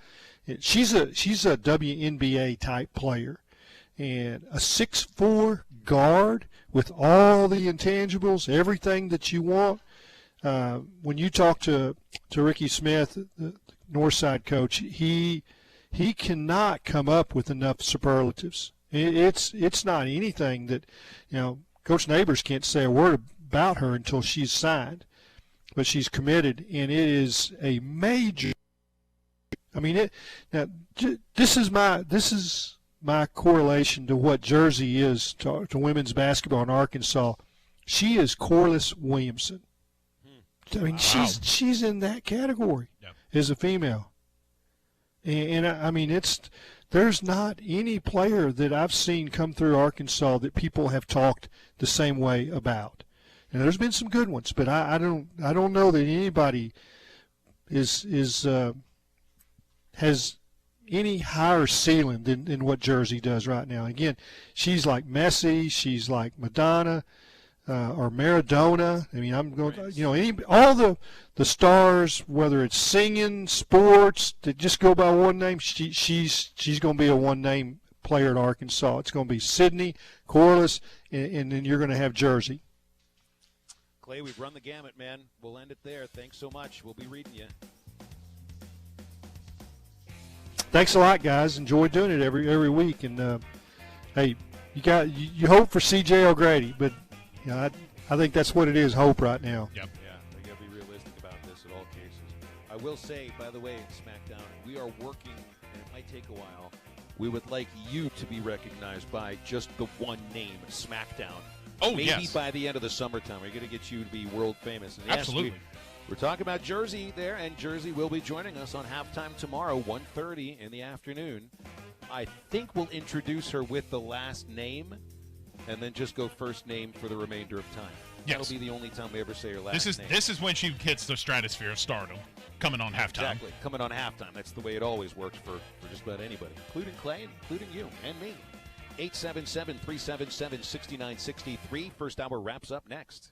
She's a WNBA type player, and a 6'4" guard with all the intangibles, everything that you want. When you talk to Ricky Smith, the Northside coach, he cannot come up with enough superlatives. It's not anything that Coach Neighbors can't say a word about her until she's signed, but she's committed, and it is a major. This is my correlation to what Jersey is to women's basketball in Arkansas. She is Corliss Williamson. She's in that category as a female, and there's not any player that I've seen come through Arkansas that people have talked the same way about. And there's been some good ones, but I don't know that anybody has any higher ceiling than what Jersey does right now. Again, she's like Messi, she's like Madonna. Or Maradona. I'm going. All the stars, whether it's singing, sports, that just go by one name. She's going to be a one-name player at Arkansas. It's going to be Sydney, Corliss, and then you're going to have Jersey. Clay, we've run the gamut, man. We'll end it there. Thanks so much. We'll be reading you. Thanks a lot, guys. Enjoy doing it every week. And hey, you hope for C.J. O'Grady, but. I think that's what it is, hope right now. Yep. Yeah, we got to be realistic about this in all cases. I will say, by the way, SmackDown, we are working, and it might take a while. We would like you to be recognized by just the one name, SmackDown. Maybe by the end of the summertime, we're going to get you to be world famous. And absolutely. Yes, we're talking about Jersey there, and Jersey will be joining us on halftime tomorrow, 1:30 in the afternoon. I think we'll introduce her with the last name. and then just go first name for the remainder of time. Yes. That'll be the only time we ever say her last name. This is when she hits the stratosphere of stardom, coming on halftime. Exactly, coming on halftime. That's the way it always works for just about anybody, including Clay, including you and me. 877-377-6963. First hour wraps up next.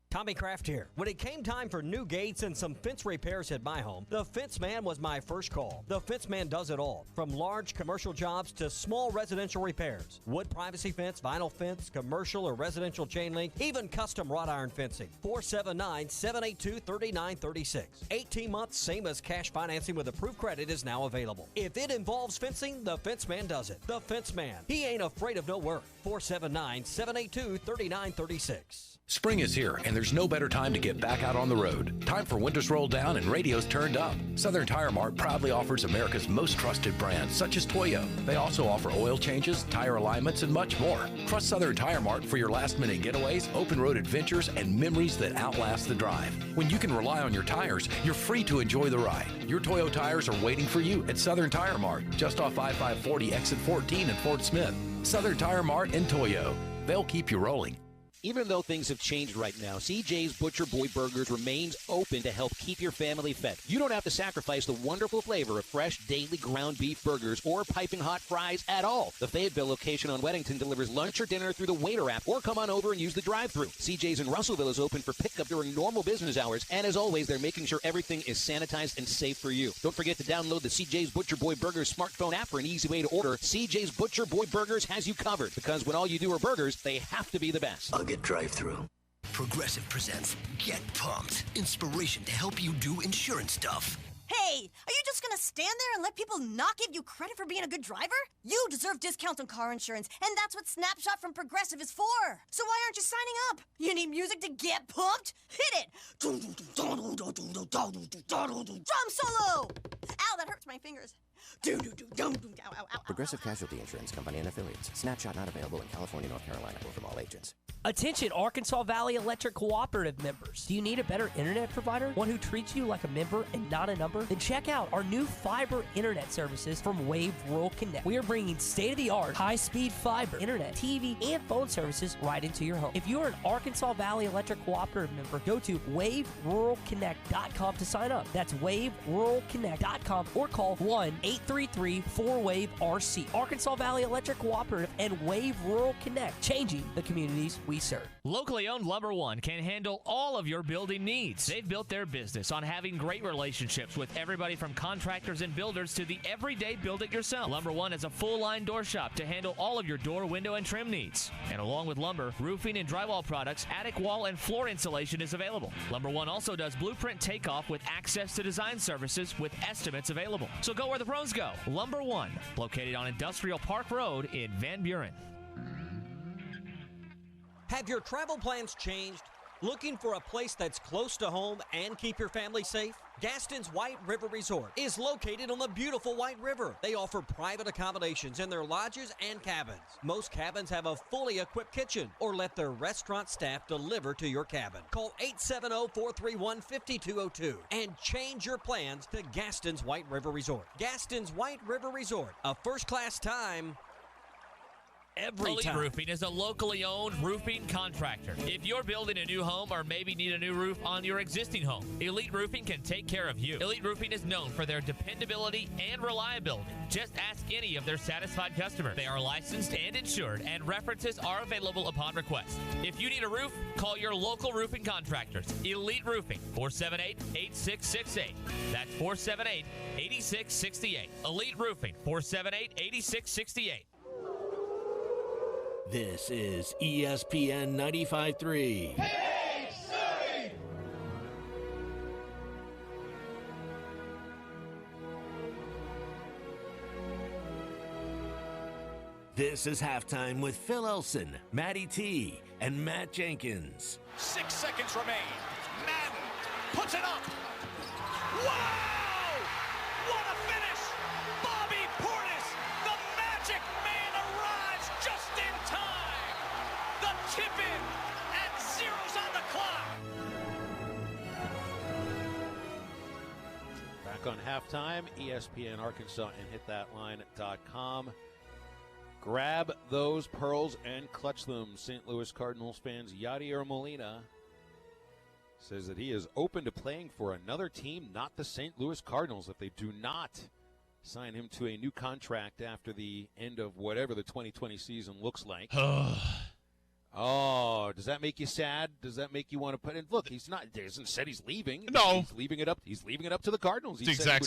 Tommy Kraft here. When it came time for new gates and some fence repairs at my home, the Fence Man was my first call. The Fence Man does it all, from large commercial jobs to small residential repairs. Wood privacy fence, vinyl fence, commercial or residential chain link, even custom wrought iron fencing. 479-782-3936. 18 months, same as cash financing with approved credit is now available. If it involves fencing, the Fence Man does it. The Fence Man. He ain't afraid of no work. 479-782-3936. Spring is here, and there's no better time to get back out on the road. Time for windows rolled down and radios turned up. Southern Tire Mart proudly offers America's most trusted brands, such as Toyo. They also offer oil changes, tire alignments, and much more. Trust Southern Tire Mart for your last-minute getaways, open-road adventures, and memories that outlast the drive. When you can rely on your tires, you're free to enjoy the ride. Your Toyo tires are waiting for you at Southern Tire Mart, just off I-540 exit 14 in Fort Smith. Southern Tire Mart and Toyo. They'll keep you rolling. Even though things have changed right now, CJ's Butcher Boy Burgers remains open to help keep your family fed. You don't have to sacrifice the wonderful flavor of fresh, daily ground beef burgers or piping hot fries at all. The Fayetteville location on Weddington delivers lunch or dinner through the Waiter app, or come on over and use the drive-thru. CJ's in Russellville is open for pickup during normal business hours, and as always, they're making sure everything is sanitized and safe for you. Don't forget to download the CJ's Butcher Boy Burgers smartphone app for an easy way to order. CJ's Butcher Boy Burgers has you covered, because when all you do are burgers, they have to be the best. Get drive-through. Progressive presents Get Pumped. Inspiration to help you do insurance stuff. Hey, are you just gonna stand there and let people not give you credit for being a good driver? You deserve discounts on car insurance, and that's what Snapshot from Progressive is for. So why aren't you signing up? You need music to get pumped? Hit it! Drum solo! Ow, that hurts my fingers. Ow, ow, ow. Progressive Casualty Insurance Company and Affiliates. Snapshot not available in California, North Carolina, or from all agents. Attention Arkansas Valley Electric Cooperative members. Do you need a better internet provider? One who treats you like a member and not a number? Then check out our new fiber internet services from Wave Rural Connect. We are bringing state-of-the-art, high-speed fiber, internet, TV, and phone services right into your home. If you are an Arkansas Valley Electric Cooperative member, go to waveruralconnect.com to sign up. That's waveruralconnect.com, or call 1-833-4WAVE-RC. Arkansas Valley Electric Cooperative and Wave Rural Connect, changing the communities we serve. Locally owned Lumber One can handle all of your building needs. They've built their business on having great relationships with everybody from contractors and builders to the everyday build-it-yourself. Lumber One is a full-line door shop to handle all of your door, window, and trim needs. And along with lumber, roofing and drywall products, attic wall and floor insulation is available. Lumber One also does blueprint takeoff with access to design services with estimates available. So go where the pros go. Lumber One, located on Industrial Park Road in Van Buren. Have your travel plans changed? Looking for a place that's close to home and keep your family safe? Gaston's White River Resort is located on the beautiful White River. They offer private accommodations in their lodges and cabins. Most cabins have a fully equipped kitchen, or let their restaurant staff deliver to your cabin. Call 870-431-5202 and change your plans to Gaston's White River Resort. Gaston's White River Resort, a first-class time every Elite time. Roofing is a locally owned roofing contractor. If you're building a new home or maybe need a new roof on your existing home, Elite Roofing can take care of you. Elite Roofing is known for their dependability and reliability. Just ask any of their satisfied customers. They are licensed and insured, and references are available upon request. If you need a roof, call your local roofing contractors. Elite Roofing, 478-8668. That's 478-8668. Elite Roofing, 478-8668. This is ESPN 95.3. This is Halftime with Phil Elson, Matty T, and Matt Jenkins. 6 seconds remain. Madden puts it up. Wow! What a finish! Bobby Portis, the magic man, arrives just in time. The tip in and zeros on the clock. Back on halftime, ESPN Arkansas and hitthatline.com. Grab those pearls and clutch them. St. Louis Cardinals fans, Yadier Molina says that he is open to playing for another team, not the St. Louis Cardinals, if they do not sign him to a new contract after the end of whatever the 2020 season looks like. Oh, does that make you sad? Does that make you want to put in? Look, he hasn't said he's leaving. No. He's leaving it up. He's leaving it up to the Cardinals. It's the exact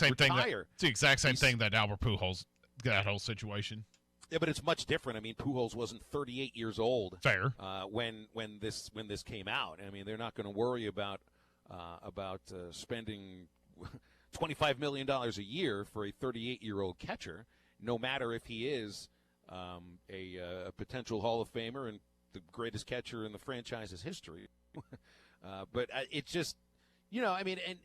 same thing that Albert Pujols, that whole situation. Yeah, but it's much different. I mean, Pujols wasn't 38 years old. Fair. When this came out. I mean, they're not going to worry about spending $25 million a year for a 38-year-old catcher, no matter if he is a potential Hall of Famer and the greatest catcher in the franchise's history. But it's just, I mean, and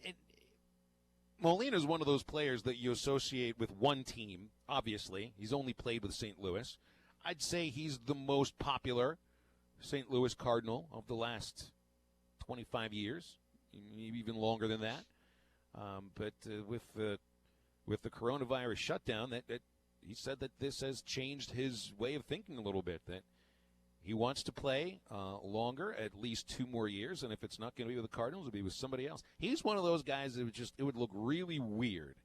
Molina is one of those players that you associate with one team, obviously. He's only played with St. Louis. I'd say he's the most popular St. Louis Cardinal of the last 25 years, maybe even longer than that. But with the coronavirus shutdown, that he said that this has changed his way of thinking a little bit, that he wants to play longer, at least 2 more years, and if it's not going to be with the Cardinals, it'll be with somebody else. He's one of those guys that it would look really weird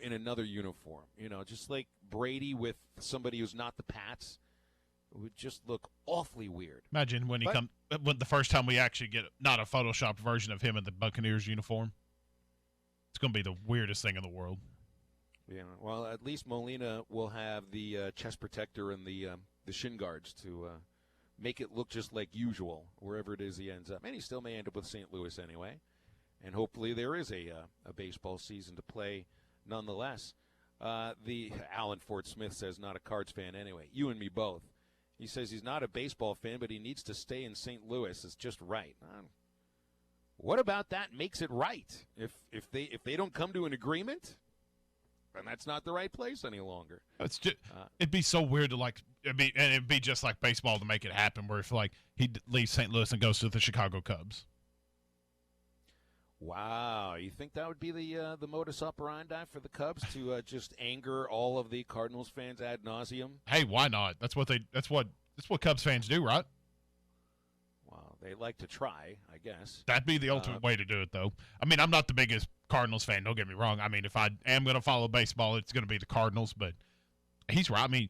in another uniform. Just like Brady with somebody who's not the Pats. It would just look awfully weird. Imagine when the first time we actually get not a Photoshopped version of him in the Buccaneers uniform. It's going to be the weirdest thing in the world. Yeah, well, at least Molina will have the chest protector and the shin guards to make it look just like usual wherever it is he ends up. And he still may end up with St. Louis anyway. And hopefully there is a baseball season to play nonetheless. The Alan Ford Smith says not a Cards fan anyway. You and me both. He says he's not a baseball fan, but he needs to stay in St. Louis. It's just right. What about that makes it right? If they don't come to an agreement, then that's not the right place any longer. It's just, it'd be so weird to it'd be just like baseball to make it happen, where if he leaves St. Louis and goes to the Chicago Cubs. Wow, you think that would be the modus operandi for the Cubs to just anger all of the Cardinals fans ad nauseum? Hey, why not? That's what Cubs fans do, right? Well, they like to try, I guess. That'd be the ultimate way to do it, though. I mean, I'm not the biggest Cardinals fan, don't get me wrong. I mean, if I am going to follow baseball, it's going to be the Cardinals, but he's right. I mean,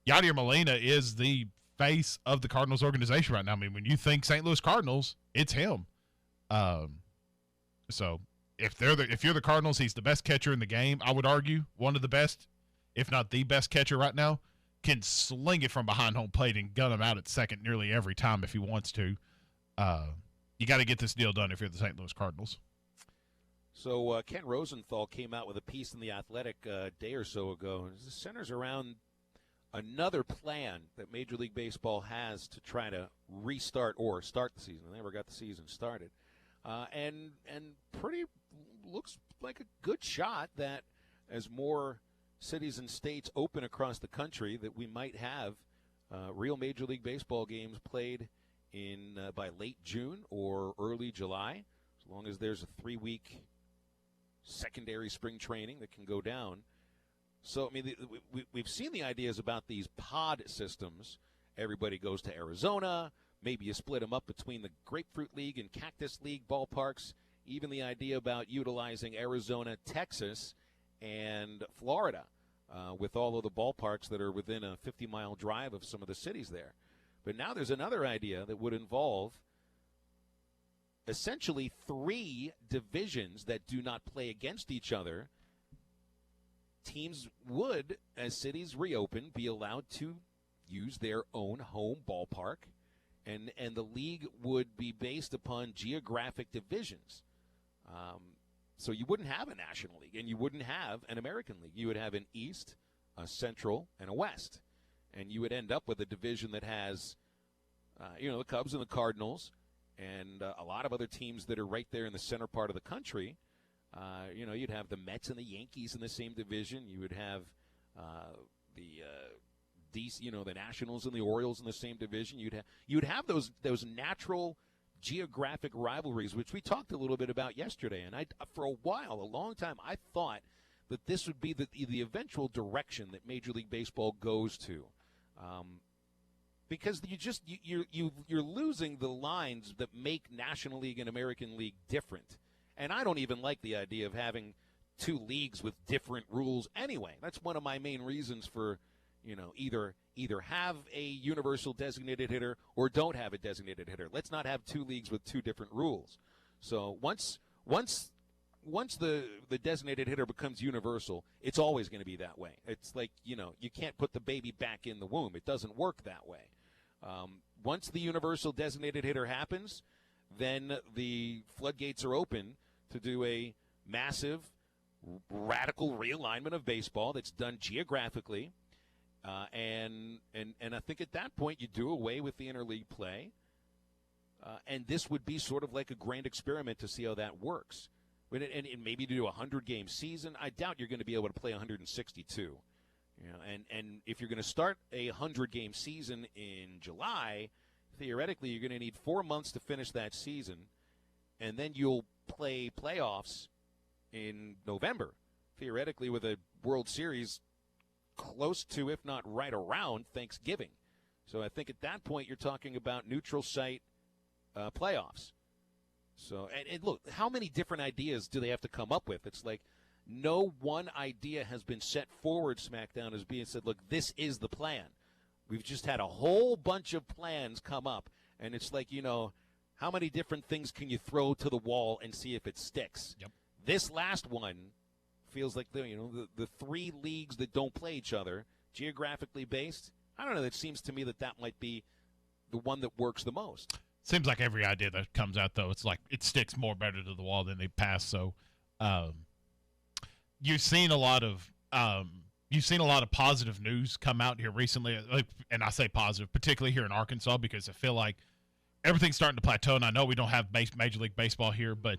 Yadier Molina is the face of the Cardinals organization right now. I mean, when you think St. Louis Cardinals, it's him. So if you're the Cardinals, he's the best catcher in the game. I would argue one of the best, if not the best catcher right now. Can sling it from behind home plate and gun him out at second nearly every time if he wants to. You got to get this deal done if you're the St. Louis Cardinals. So Ken Rosenthal came out with a piece in The Athletic a day or so ago. It centers around another plan that Major League Baseball has to try to restart or start the season. They never got the season started. And pretty looks like a good shot that as more cities and states open across the country, that we might have real Major League Baseball games played in by late June or early July, as long as there's a 3-week secondary spring training that can go down. So, I mean, we've seen the ideas about these pod systems. Everybody goes to Arizona. Maybe you split them up between the Grapefruit League and Cactus League ballparks. Even the idea about utilizing Arizona, Texas, and Florida with all of the ballparks that are within a 50-mile drive of some of the cities there. But now there's another idea that would involve essentially 3 divisions that do not play against each other. Teams would, as cities reopen, be allowed to use their own home ballpark, and the league would be based upon geographic divisions. So you wouldn't have a National League, and you wouldn't have an American League. You would have an East, a Central, and a West. And you would end up with a division that has, the Cubs and the Cardinals, and a lot of other teams that are right there in the center part of the country. You'd have the Mets and the Yankees in the same division. You would have the Nationals and the Orioles in the same division. You'd have those natural geographic rivalries, which we talked a little bit about yesterday. And for a long time, I thought that this would be the eventual direction that Major League Baseball goes to, because you're losing the lines that make National League and American League different. And I don't even like the idea of having two leagues with different rules anyway. That's one of my main reasons for, either have a universal designated hitter or don't have a designated hitter. Let's not have two leagues with two different rules. So once the designated hitter becomes universal, it's always going to be that way. It's like, you can't put the baby back in the womb. It doesn't work that way. Once the universal designated hitter happens, then the floodgates are open to do a massive, radical realignment of baseball that's done geographically. And I think at that point you do away with the interleague play. And this would be sort of like a grand experiment to see how that works. And maybe to do a 100-game season, I doubt you're going to be able to play 162. And if you're going to start a 100-game season in July, theoretically you're going to need 4 months to finish that season, and then you'll play playoffs in November, theoretically with a World Series close to, if not right around, Thanksgiving. So I think at that point you're talking about neutral site playoffs. So, and look, how many different ideas do they have to come up with? It's like no one idea has been set forward, SmackDown, as being said, look, this is the plan. We've just had a whole bunch of plans come up, and it's like, how many different things can you throw to the wall and see if it sticks? Yep. This last one feels like the three leagues that don't play each other, geographically based. I don't know. It seems to me that might be the one that works the most. Seems like every idea that comes out, though, it's like it sticks more better to the wall than they pass. So, you've seen a lot of positive news come out here recently, and I say positive, particularly here in Arkansas, because I feel like everything's starting to plateau. And I know we don't have Major League Baseball here, but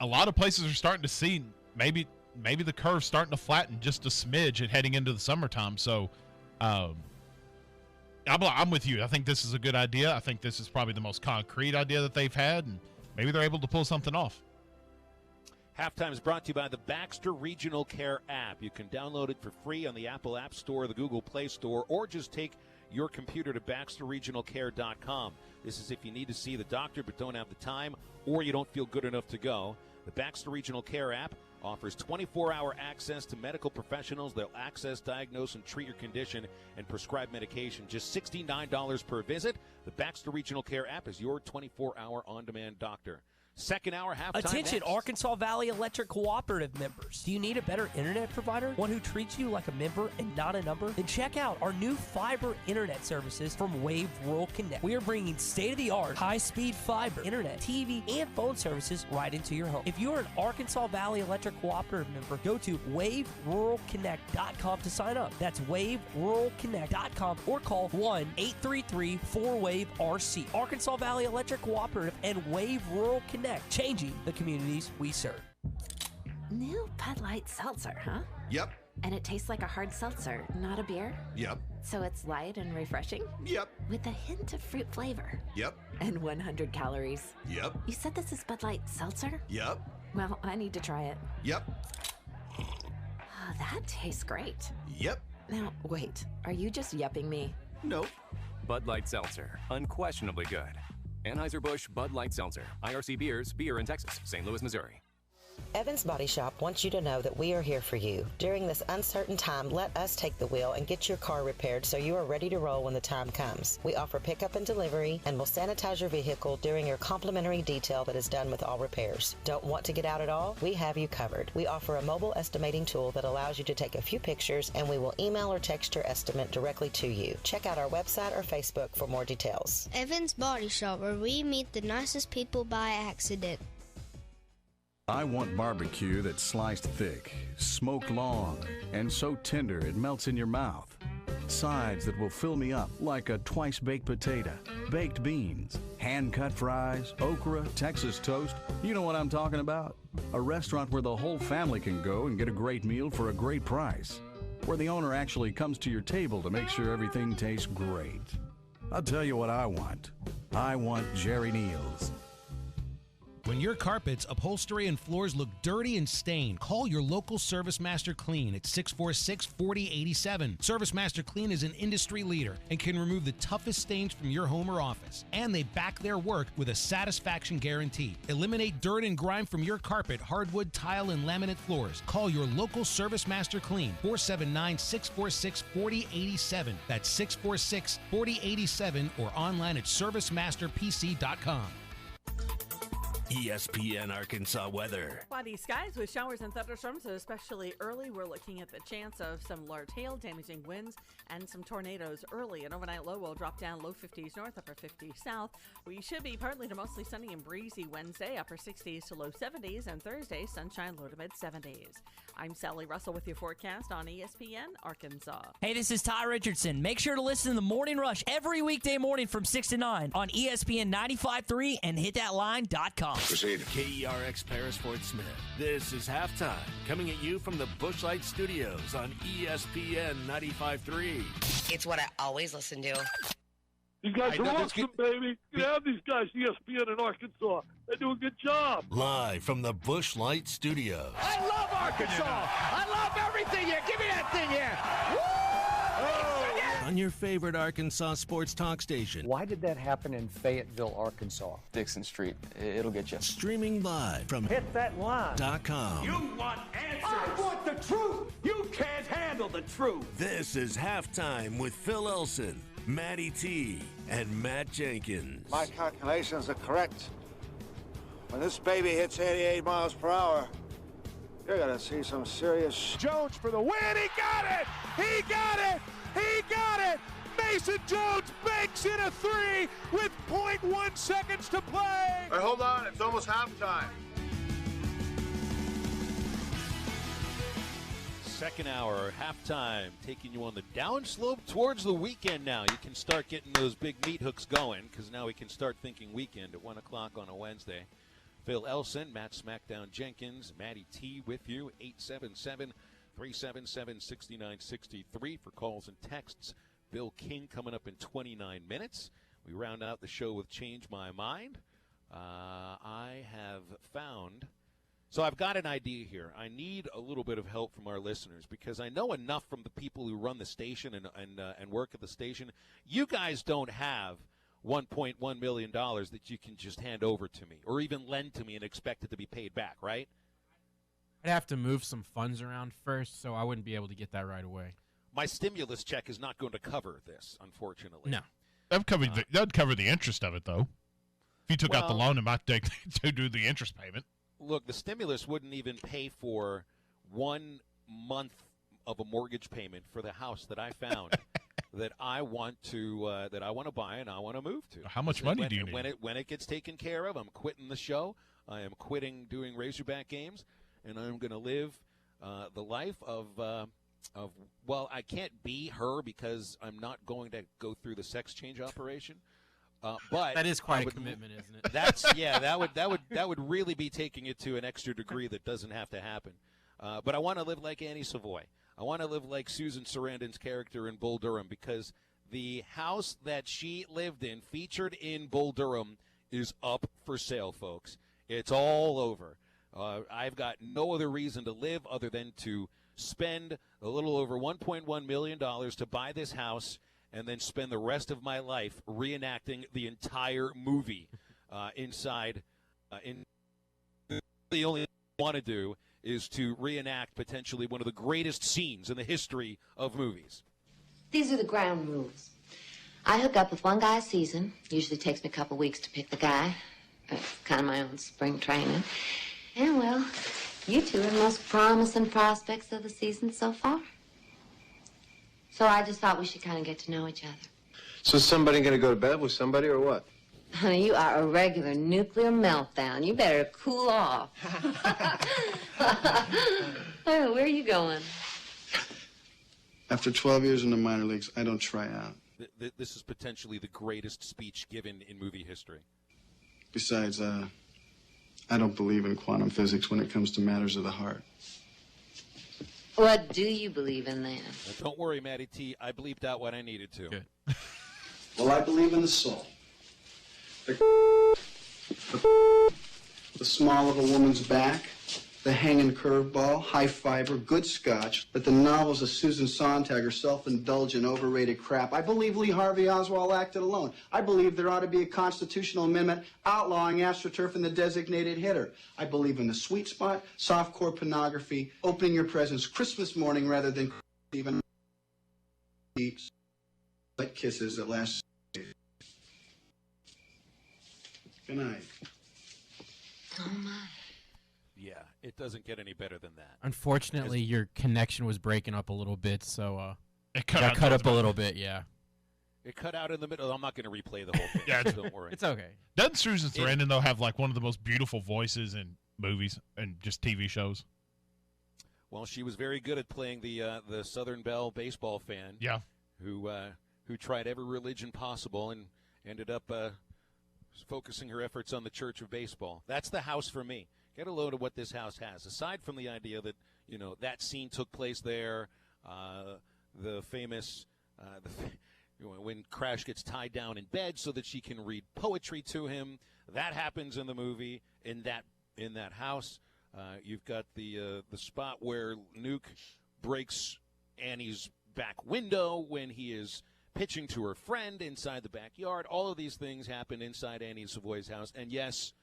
a lot of places are starting to see maybe the curve's starting to flatten just a smidge and heading into the summertime. So, I'm with you. I think this is a good idea. I think this is probably the most concrete idea that they've had, and maybe they're able to pull something off. Halftime is brought to you by the Baxter Regional Care app. You can download it for free on the Apple App Store, the Google Play Store, or just take your computer to BaxterRegionalCare.com. This is if you need to see the doctor but don't have the time, or you don't feel good enough to go. The Baxter Regional Care app offers 24-hour access to medical professionals. They'll access, diagnose, and treat your condition and prescribe medication. Just $69 per visit. The Baxter Regional Care app is your 24-hour on-demand doctor. Second hour, halftime. Attention, next. Arkansas Valley Electric Cooperative members. Do you need a better internet provider? One who treats you like a member and not a number? Then check out our new fiber internet services from Wave Rural Connect. We are bringing state-of-the-art, high-speed fiber, internet, TV, and phone services right into your home. If you are an Arkansas Valley Electric Cooperative member, go to waveruralconnect.com to sign up. That's waveruralconnect.com or call 1-833-4WAVE-RC. Arkansas Valley Electric Cooperative and Wave Rural Connect. Changing the communities we serve. New Bud Light Seltzer, huh? Yep. And it tastes like a hard seltzer, not a beer? Yep. So it's light and refreshing? Yep. With a hint of fruit flavor? Yep. And 100 calories? Yep. You said this is Bud Light Seltzer? Yep. Well, I need to try it. Yep. Oh, that tastes great. Yep. Now, wait, are you just yupping me? Nope. Bud Light Seltzer, unquestionably good. Anheuser-Busch Bud Light Seltzer, IRC Beers, beer in Texas, St. Louis, Missouri. Evans Body Shop wants you to know that we are here for you. During this uncertain time, let us take the wheel and get your car repaired so you are ready to roll when the time comes. We offer pickup and delivery and will sanitize your vehicle during your complimentary detail that is done with all repairs. Don't want to get out at all? We have you covered. We offer a mobile estimating tool that allows you to take a few pictures and we will email or text your estimate directly to you. Check out our website or Facebook for more details. Evans Body Shop, where we meet the nicest people by accident. I want barbecue that's sliced thick, smoked long, and so tender it melts in your mouth. Sides that will fill me up like a twice-baked potato, baked beans, hand-cut fries, okra, Texas toast. You know what I'm talking about? A restaurant where the whole family can go and get a great meal for a great price. Where the owner actually comes to your table to make sure everything tastes great. I'll tell you what I want. I want Jerry Neal's. When your carpets, upholstery, and floors look dirty and stained, call your local Service Master Clean at 646-4087. Service Master Clean is an industry leader and can remove the toughest stains from your home or office. And they back their work with a satisfaction guarantee. Eliminate dirt and grime from your carpet, hardwood, tile, and laminate floors. Call your local Service Master Clean, 479-646-4087. That's 646-4087 or online at servicemasterpc.com. ESPN Arkansas weather. Cloudy skies with showers and thunderstorms, especially early. We're looking at the chance of some large hail, damaging winds, and some tornadoes early. An overnight low will drop down low 50s north, upper 50s south. We should be partly to mostly sunny and breezy Wednesday, upper 60s to low 70s, and Thursday, sunshine, low to mid 70s. I'm Sally Russell with your forecast on ESPN Arkansas. Hey, this is Ty Richardson. Make sure to listen to The Morning Rush every weekday morning from 6 to 9 on ESPN 95.3 and hitthatline.com. Proceed. KERX Paris Fort Smith. This is Halftime, coming at you from the Bushlight Studios on ESPN 95.3. It's what I always listen to. You guys are awesome, baby. You have these guys, ESPN in Arkansas. They do a good job. Live from the Bushlight Studios. I love Arkansas. I love everything here. Give me that thing here. Woo! On your favorite Arkansas sports talk station. Why did that happen in Fayetteville, Arkansas? Dixon Street. It'll get you. Streaming live from Hit that line. .com. You want answers. I want the truth. You can't handle the truth. This is Halftime with Phil Elson, Matty T, and Matt Jenkins. My calculations are correct. When this baby hits 88 miles per hour, you're going to see some serious... Jones for the win. He got it. He got it. He got it! Mason Jones banks in a three with 0.1 seconds to play! Hey, hold on, it's almost halftime. Second hour, halftime, taking you on the downslope towards the weekend now. You can start getting those big meat hooks going, because now we can start thinking weekend at 1 o'clock on a Wednesday. Phil Elson, Matt Smackdown Jenkins, Matty T with you, 877-377-6963 for calls and texts. Bill King coming up in 29 minutes. We round out the show with Change My Mind. I have found... So I've got an idea here. I need a little bit of help from our listeners because I know enough from the people who run the station and work at the station. You guys don't have $1.1 million that you can just hand over to me or even lend to me and expect it to be paid back, right? I'd have to move some funds around first, so I wouldn't be able to get that right away. My stimulus check is not going to cover this, unfortunately. No. That'd cover the interest of it, though. If you took out the loan, it might take to do the interest payment. Look, the stimulus wouldn't even pay for 1 month of a mortgage payment for the house that I found that I want to buy and I want to move to. How much money do you need? When it gets taken care of, I'm quitting the show. I am quitting doing Razorback games, and I'm going to live the life of I can't be her because I'm not going to go through the sex change operation. But that is quite a commitment, isn't it? That would really be taking it to an extra degree that doesn't have to happen. But I want to live like Annie Savoy. I want to live like Susan Sarandon's character in Bull Durham because the house that she lived in, featured in Bull Durham, is up for sale, folks. It's all over. I've got no other reason to live other than to spend a little over $1.1 million to buy this house and then spend the rest of my life reenacting the entire movie inside. The only thing I want to do is to reenact potentially one of the greatest scenes in the history of movies. These are the ground rules. I hook up with one guy a season. Usually takes me a couple weeks to pick the guy. It's kind of my own spring training. And, well, you two are the most promising prospects of the season so far. So I just thought we should kind of get to know each other. So is somebody going to go to bed with somebody or what? Honey, you are a regular nuclear meltdown. You better cool off. Oh, where are you going? After 12 years in the minor leagues, I don't try out. This is potentially the greatest speech given in movie history. Besides, I don't believe in quantum physics when it comes to matters of the heart. What do you believe in then? Don't worry, Matty T. I bleeped out what I needed to. Good. Well, I believe in the soul. the small of a woman's back, the hanging curveball, high fiber, good scotch, that the novels of Susan Sontag are self-indulgent, overrated crap. I believe Lee Harvey Oswald acted alone. I believe there ought to be a constitutional amendment outlawing AstroTurf and the designated hitter. I believe in the sweet spot, softcore pornography, opening your presents Christmas morning rather than even wet kisses that last. Good night. Oh, my. Yeah, it doesn't get any better than that. Unfortunately, your connection was breaking up a little bit, so it got cut up a little bit. Yeah. It cut out in the middle. I'm not going to replay the whole thing. Yeah, don't worry. It's okay. Doesn't Susan Sarandon, though, have like one of the most beautiful voices in movies and just TV shows? Well, she was very good at playing the Southern Belle baseball fan. Yeah. Who tried every religion possible and ended up focusing her efforts on the Church of Baseball. That's the house for me. Get a load of what this house has. Aside from the idea that, that scene took place there, the famous, when Crash gets tied down in bed so that she can read poetry to him, that happens in the movie, in that house. You've got the spot where Nuke breaks Annie's back window when he is pitching to her friend inside the backyard. All of these things happen inside Annie Savoy's house. And yes,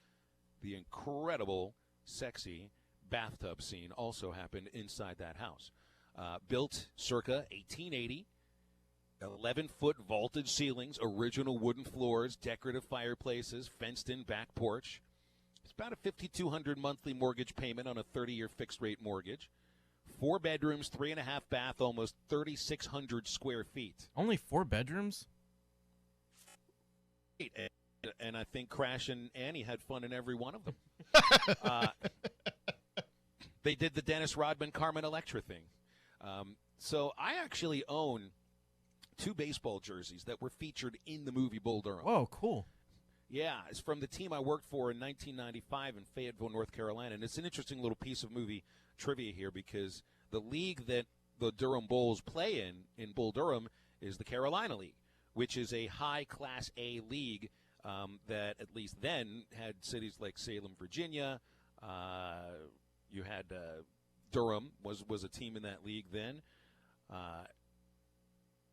the incredible, sexy bathtub scene also happened inside that house. Built circa 1880, 11-foot vaulted ceilings, original wooden floors, decorative fireplaces, fenced-in back porch. It's about a $5,200 monthly mortgage payment on a 30-year fixed-rate mortgage. 4 bedrooms, 3.5 bath, almost 3,600 square feet. Only 4 bedrooms? And I think Crash and Annie had fun in every one of them. They did the Dennis Rodman, Carmen Electra thing. So I actually own 2 baseball jerseys that were featured in the movie Bull Durham. Whoa, cool. Yeah, it's from the team I worked for in 1995 in Fayetteville, North Carolina. And it's an interesting little piece of movie trivia here because the league that the Durham Bulls play in Bull Durham is the Carolina League, which is a high Class A league that at least then had cities like Salem, Virginia. You had Durham was a team in that league then.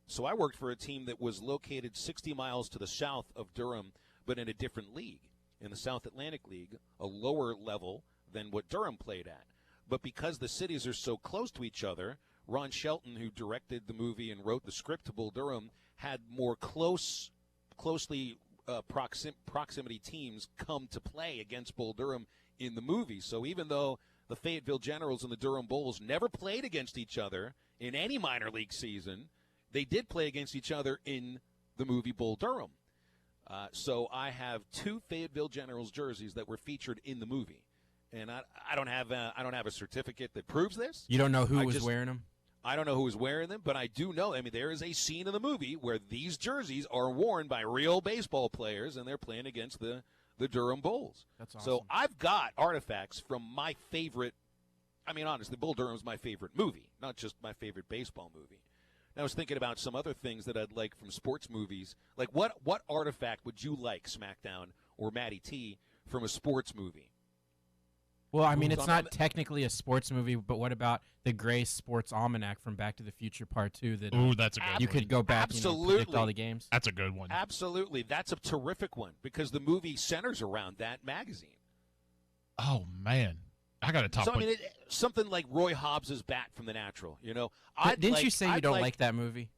So I worked for a team that was located 60 miles to the south of Durham, but in a different league, in the South Atlantic League, a lower level than what Durham played at. But because the cities are so close to each other, Ron Shelton, who directed the movie and wrote the script to Bull Durham, had more closely proximity teams come to play against Bull Durham in the movie. So even though the Fayetteville Generals and the Durham Bulls never played against each other in any minor league season, they did play against each other in the movie Bull Durham. So I have 2 Fayetteville Generals jerseys that were featured in the movie. And I don't have a certificate that proves this. You don't know who was wearing them? I don't know who was wearing them, but I do know. I mean, there is a scene in the movie where these jerseys are worn by real baseball players, and they're playing against the Durham Bulls. That's awesome. So I've got artifacts from my favorite. I mean, honestly, Bull Durham's my favorite movie, not just my favorite baseball movie. And I was thinking about some other things that I'd like from sports movies. Like, what artifact would you like, SmackDown or Matty T, from a sports movie? Well, I mean, it's not technically a sports movie, but what about the Gray Sports Almanac from Back to the Future Part 2? That Ooh, that's a good you one. could go back and predict all the games. That's a good one. Absolutely. That's a terrific one because the movie centers around that magazine. Oh, man. I got to talk So, I mean, something like Roy Hobbs's bat from The Natural, Didn't you say you don't like that movie?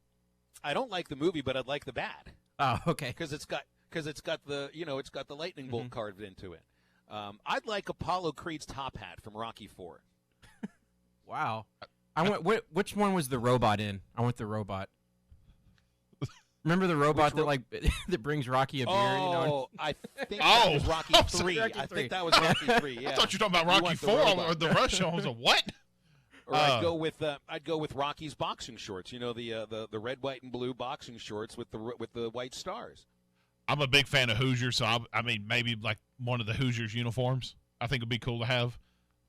I don't like the movie, but I'd like the bat. Oh, okay. Because it's got the it's got the lightning bolt carved into it. I'd like Apollo Creed's top hat from Rocky IV. Wow. Which one was the robot in? I want the robot. Remember the robot that brings Rocky a beer? Oh, I think that was Rocky III. I think that was Rocky III. Yeah. I thought you were talking about Rocky IV or the Rush. I was like, what? Or I'd go with Rocky's boxing shorts. The red, white, and blue boxing shorts with the white stars. I'm a big fan of Hoosiers, so I mean maybe like one of the Hoosiers uniforms. I think would be cool to have.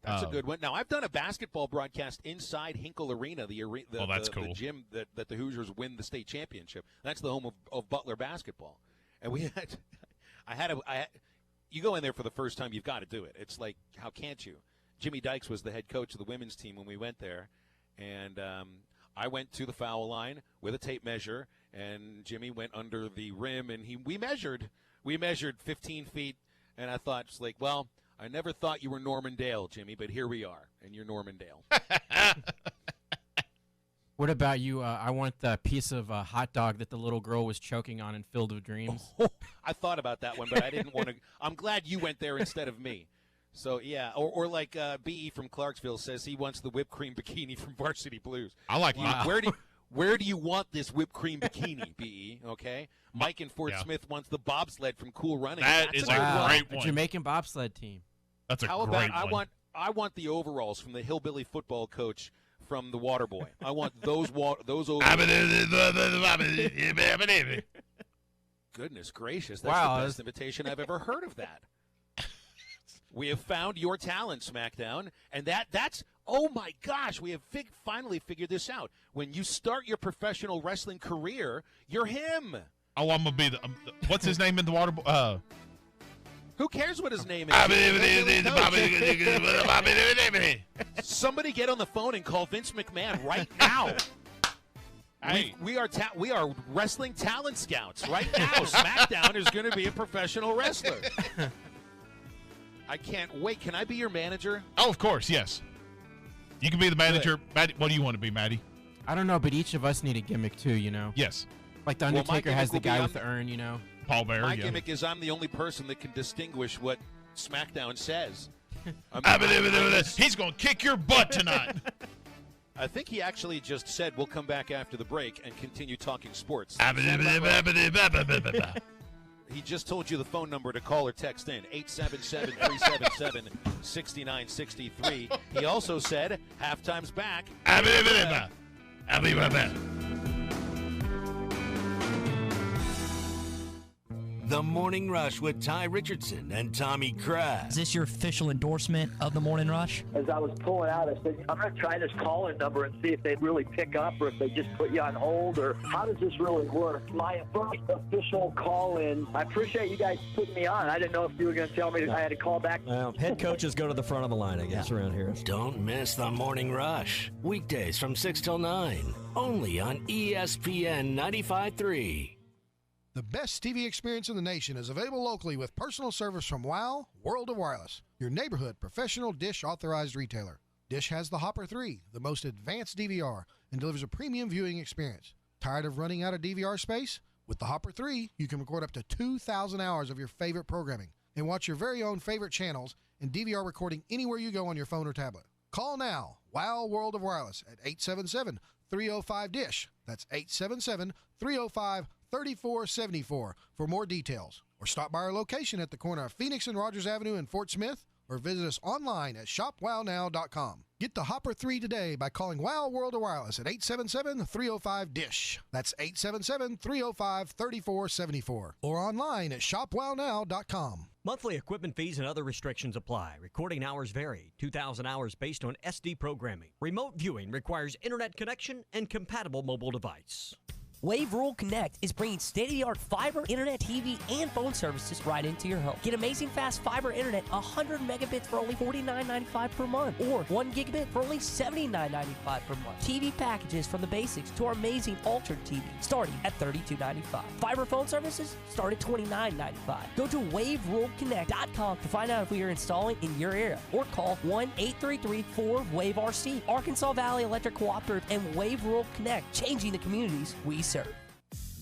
That's a good one. Now I've done a basketball broadcast inside Hinkle Arena, the gym that the Hoosiers win the state championship. That's the home of Butler basketball, and we had, you go in there for the first time, you've got to do it. It's like, how can't you? Jimmy Dykes was the head coach of the women's team when we went there, and I went to the foul line with a tape measure, and Jimmy went under the rim, and we measured 15 feet, and I thought, just like, well, I never thought you were Norman Dale, Jimmy, but here we are, and you're Norman Dale. What about you? I want the piece of hot dog that the little girl was choking on in Field of Dreams. Oh, I thought about that one, but I didn't want to. I'm glad you went there instead of me. So, yeah, or like B.E. from Clarksville says he wants the whipped cream bikini from Varsity Blues. I like that. Where do you want this whipped cream bikini, B.E., okay? Mike in Fort Smith wants the bobsled from Cool Running. That's a great one. A Jamaican bobsled team. That's a How great about, one. I want the overalls from the hillbilly football coach from the Waterboy. I want those overalls. Goodness gracious, that's the best invitation I've ever heard of that. We have found your talent, SmackDown, and that's oh my gosh, we have finally figured this out. When you start your professional wrestling career, you're him. Oh, I'm gonna be the what's his name in the Waterboy? Who cares what his name is? Somebody get on the phone and call Vince McMahon right now. Hey. We are wrestling talent scouts right now. SmackDown is going to be a professional wrestler. I can't wait. Can I be your manager? Oh, of course, yes. You can be the manager. Maddie, what do you want to be, Maddie? I don't know, but each of us need a gimmick too, you know? Yes. Like the Undertaker has the guy with the urn, you know? Paul Bearer, My gimmick is I'm the only person that can distinguish what SmackDown says. He's going to kick your butt tonight. I think he actually just said we'll come back after the break and continue talking sports. He just told you the phone number to call or text in, 877-377-6963. He also said halftime's back. I'll be right back. The Morning Rush with Ty Richardson and Tommy Kraft. Is this your official endorsement of the Morning Rush? As I was pulling out, I said, I'm going to try this call-in number and see if they really pick up or if they just put you on hold, or how does this really work? My first official call-in. I appreciate you guys putting me on. I didn't know if you were going to tell me I had to call back. Well, head coaches go to the front of the line, I guess, around here. Don't miss the Morning Rush. Weekdays from 6 till 9. Only on ESPN 95.3. The best TV experience in the nation is available locally with personal service from WOW World of Wireless, your neighborhood professional Dish authorized retailer. Dish has the Hopper 3, the most advanced DVR, and delivers a premium viewing experience. Tired of running out of DVR space? With the Hopper 3, you can record up to 2,000 hours of your favorite programming and watch your very own favorite channels and DVR recording anywhere you go on your phone or tablet. Call now, WOW World of Wireless at 877-305-DISH. That's 877-305-3474 for more details. Or stop by our location at the corner of Phoenix and Rogers Avenue in Fort Smith, or visit us online at shopwownow.com. Get the Hopper 3 today by calling WOW World of Wireless at 877-305-DISH. That's 877-305-3474. Or online at shopwownow.com. Monthly equipment fees and other restrictions apply. Recording hours vary. 2,000 hours based on SD programming. Remote viewing requires internet connection and compatible mobile device. Wave Rural Connect is bringing state-of-the-art fiber, internet, TV, and phone services right into your home. Get amazing fast fiber internet, 100 megabits for only $49.95 per month, or 1 gigabit for only $79.95 per month. TV packages from the basics to our amazing Altered TV, starting at $32.95. Fiber phone services start at $29.95. Go to waveruralconnect.com to find out if we are installing in your area, or call 1-833-4-WAVE-RC. Arkansas Valley Electric Cooperative and Wave Rural Connect, changing the communities we serve.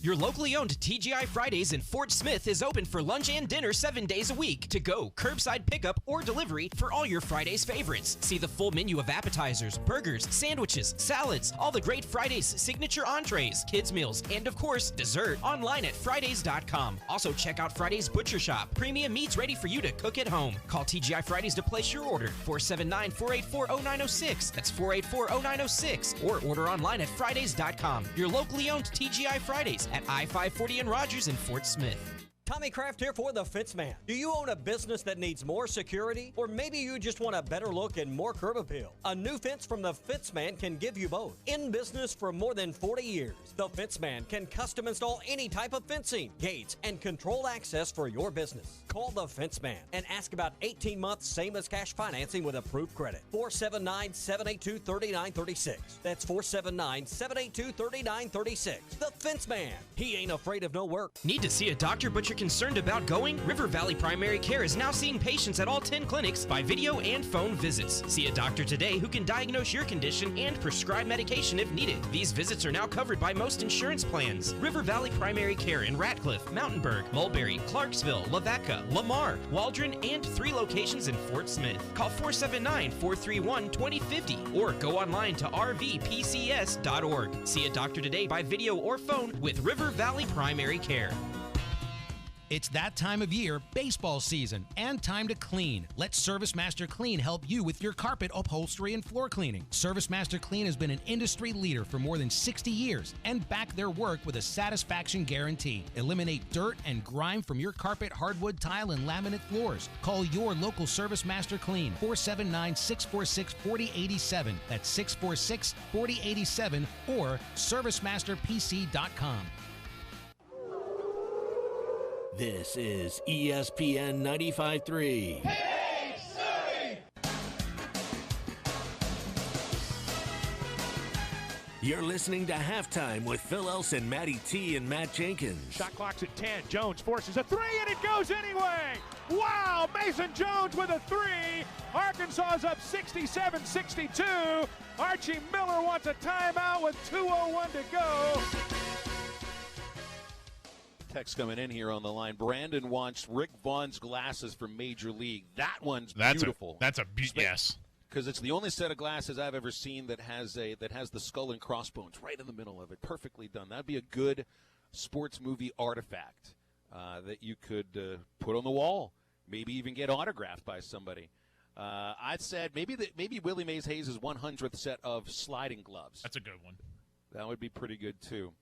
Your locally owned TGI Fridays in Fort Smith is open for lunch and dinner 7 days a week. To go, curbside pickup, or delivery for all your Fridays favorites. See the full menu of appetizers, burgers, sandwiches, salads, all the great Fridays signature entrees, kids meals, and of course, dessert online at Fridays.com. Also check out Fridays Butcher Shop. Premium meats ready for you to cook at home. Call TGI Fridays to place your order. 479-484-0906. That's 484-0906. Or order online at Fridays.com. Your locally owned TGI Fridays at I-540 and Rogers in Fort Smith. Tommy Kraft here for the Fence Man. Do you own a business that needs more security? Or maybe you just want a better look and more curb appeal? A new fence from the Fence Man can give you both. In business for more than 40 years, the Fence Man can custom install any type of fencing, gates, and controlled access for your business. Call the Fence Man and ask about 18 months same as cash financing with approved credit. 479-782-3936. That's 479-782-3936. The Fence Man. He ain't afraid of no work. Need to see a doctor but you're concerned about going? River Valley Primary Care is now seeing patients at all 10 clinics by video and phone visits. See a doctor today who can diagnose your condition and prescribe medication if needed. These visits are now covered by most insurance plans. River Valley Primary Care in Ratcliffe, Mountainburg, Mulberry, Clarksville, Lavaca, Lamar, Waldron, and 3 locations in Fort Smith. Call 479-431-2050 or go online to rvpcs.org. See a doctor today by video or phone with River Valley Primary Care. It's that time of year, baseball season, and time to clean. Let Service Master Clean help you with your carpet, upholstery, and floor cleaning. Service Master Clean has been an industry leader for more than 60 years and back their work with a satisfaction guarantee. Eliminate dirt and grime from your carpet, hardwood, tile, and laminate floors. Call your local Service Master Clean, 479-646-4087. That's 646-4087 or ServiceMasterPC.com. This is ESPN 95.3. Hey, Surrey! You're listening to Halftime with Phil Elson, Matty T, and Matt Jenkins. Shot clock's at 10. Jones forces a 3, and it goes anyway. Wow, Mason Jones with a 3. Arkansas is up 67-62. Archie Miller wants a timeout with 2:01 to go. Text coming in here on the line. Brandon wants Rick Vaughn's glasses from Major League. That one's beautiful. Yes. Because it's the only set of glasses I've ever seen that has the skull and crossbones right in the middle of it. Perfectly done. That'd be a good sports movie artifact that you could put on the wall. Maybe even get autographed by somebody. I said maybe Willie Mays Hayes' 100th set of sliding gloves. That's a good one. That would be pretty good too.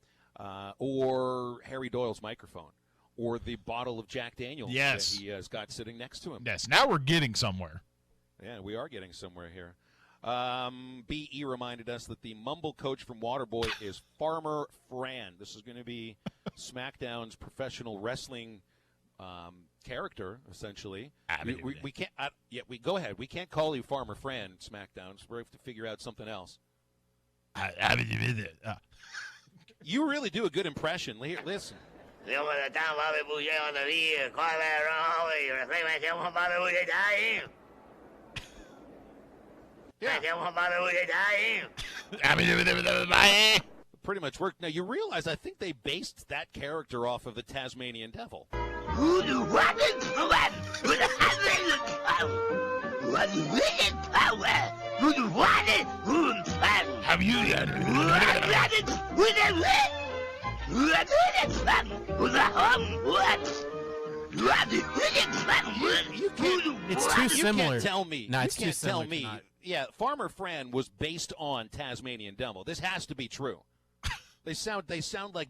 Or Harry Doyle's microphone, or the bottle of Jack Daniels that he has got sitting next to him. Yes, now we're getting somewhere. Yeah, we are getting somewhere here. B.E. reminded us that the mumble coach from Waterboy is Farmer Fran. This is going to be SmackDown's professional wrestling character, essentially. We can't. We go ahead. We can't call you Farmer Fran, SmackDown. So we have to figure out something else. You really do a good impression. Here, listen. Pretty much worked. Now, you realize I think they based that character off of the Tasmanian Devil. Have you It's too similar. You can't tell me. No, it's you can't too similar tell me. to not. Yeah, Farmer Fran was based on Tasmanian Devil. This has to be true. They sound like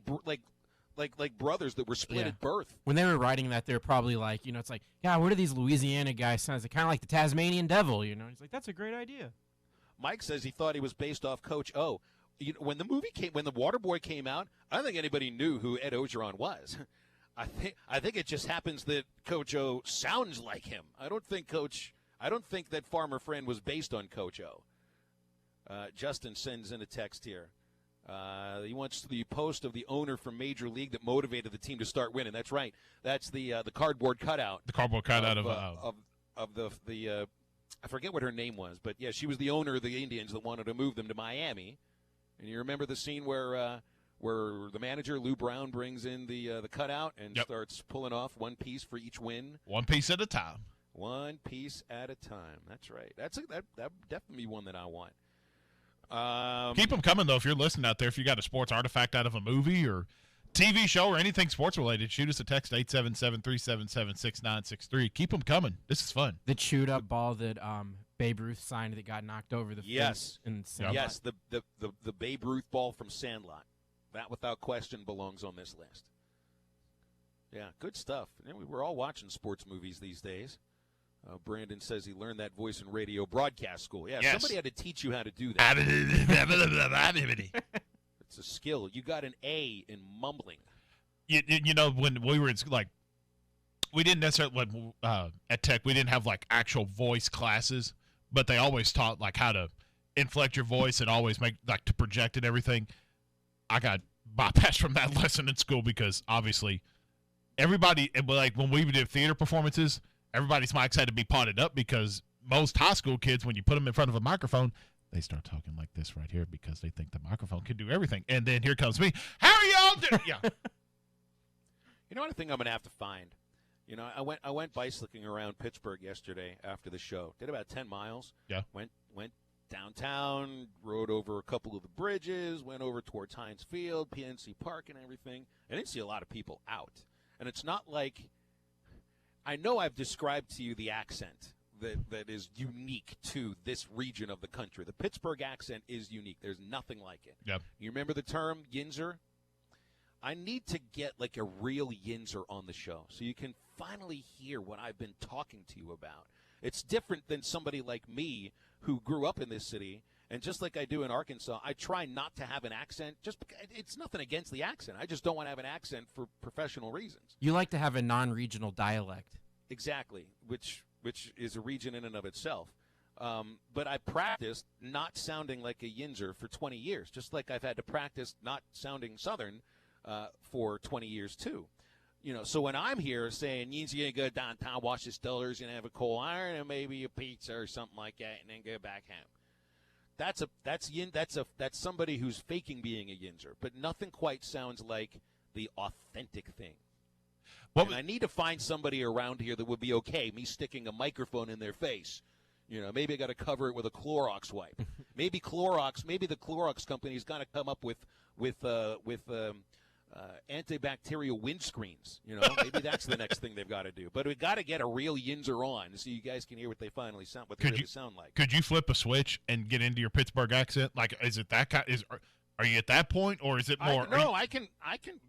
brothers that were split at birth. When they were writing that, they were probably like, it's like, God, what do these Louisiana guys sound? It's kind of like the Tasmanian Devil, He's like, that's a great idea. Mike says he thought he was based off Coach O. When the Waterboy came out, I don't think anybody knew who Ed Ogeron was. I think it just happens that Coach O sounds like him. I don't think that Farmer Fran was based on Coach O. Justin sends in a text here. He wants the post of the owner from Major League that motivated the team to start winning. That's right. That's the cardboard cutout. The cardboard cutout of the I forget what her name was, but yeah, she was the owner of the Indians that wanted to move them to Miami. And you remember the scene where the manager Lou Brown brings in the cutout and starts pulling off one piece for each win. One piece at a time. One piece at a time. That's right. That definitely one that I want. Keep them coming, though, if you're listening out there. If you got a sports artifact out of a movie or TV show or anything sports-related, shoot us a text, 877-377-6963. Keep them coming. This is fun. The chewed-up ball that Babe Ruth signed that got knocked over the fence in Sandlot. Yes, the Babe Ruth ball from Sandlot. That, without question, belongs on this list. Yeah, good stuff. We're all watching sports movies these days. Brandon says he learned that voice in radio broadcast school. Yeah, yes. Somebody had to teach you how to do that. It's a skill. You got an A in mumbling. You know, when we were in like, we didn't necessarily at Tech. We didn't have like actual voice classes, but they always taught like how to inflect your voice and always make like to project and everything. I got bypassed from that lesson in school because obviously everybody, like when we did theater performances, everybody's mics had to be potted up because most high school kids, when you put them in front of a microphone, they start talking like this right here because they think the microphone can do everything. And then here comes me. How are y'all doing? Yeah. You know what I think I'm going to have to find? You know, I went bicycling around Pittsburgh yesterday after the show. Did about 10 miles. Yeah. Went downtown, rode over a couple of the bridges, went over towards Heinz Field, PNC Park and everything. I didn't see a lot of people out. And it's not like – I know I've described to you the accent that is unique to this region of the country. The Pittsburgh accent is unique. There's nothing like it. Yep. You remember the term Yinzer? I need to get like a real Yinzer on the show so you can finally hear what I've been talking to you about. It's different than somebody like me who grew up in this city, and just like I do in Arkansas, I try not to have an accent. Just because, it's nothing against the accent. I just don't want to have an accent for professional reasons. You like to have a non-regional dialect. Exactly, which is a region in and of itself. But I practiced not sounding like a Yinzer for 20 years, just like I've had to practice not sounding Southern for 20 years too. You know, so when I'm here saying Yinzer gonna go downtown, watch the Steelers, and have a coal iron and maybe a pizza or something like that, and then go back home. That's somebody who's faking being a Yinzer, but nothing quite sounds like the authentic thing. And I need to find somebody around here that would be okay me sticking a microphone in their face. You know, maybe I got to cover it with a Clorox wipe. Maybe the Clorox company's got to come up with antibacterial windscreens. You know, maybe that's the next thing they've got to do. But we got to get a real Yinzer on so you guys can hear what they finally sound, what they really sound like. Could you flip a switch and get into your Pittsburgh accent? Like, is it that kind? Are you at that point, or is it more? I can.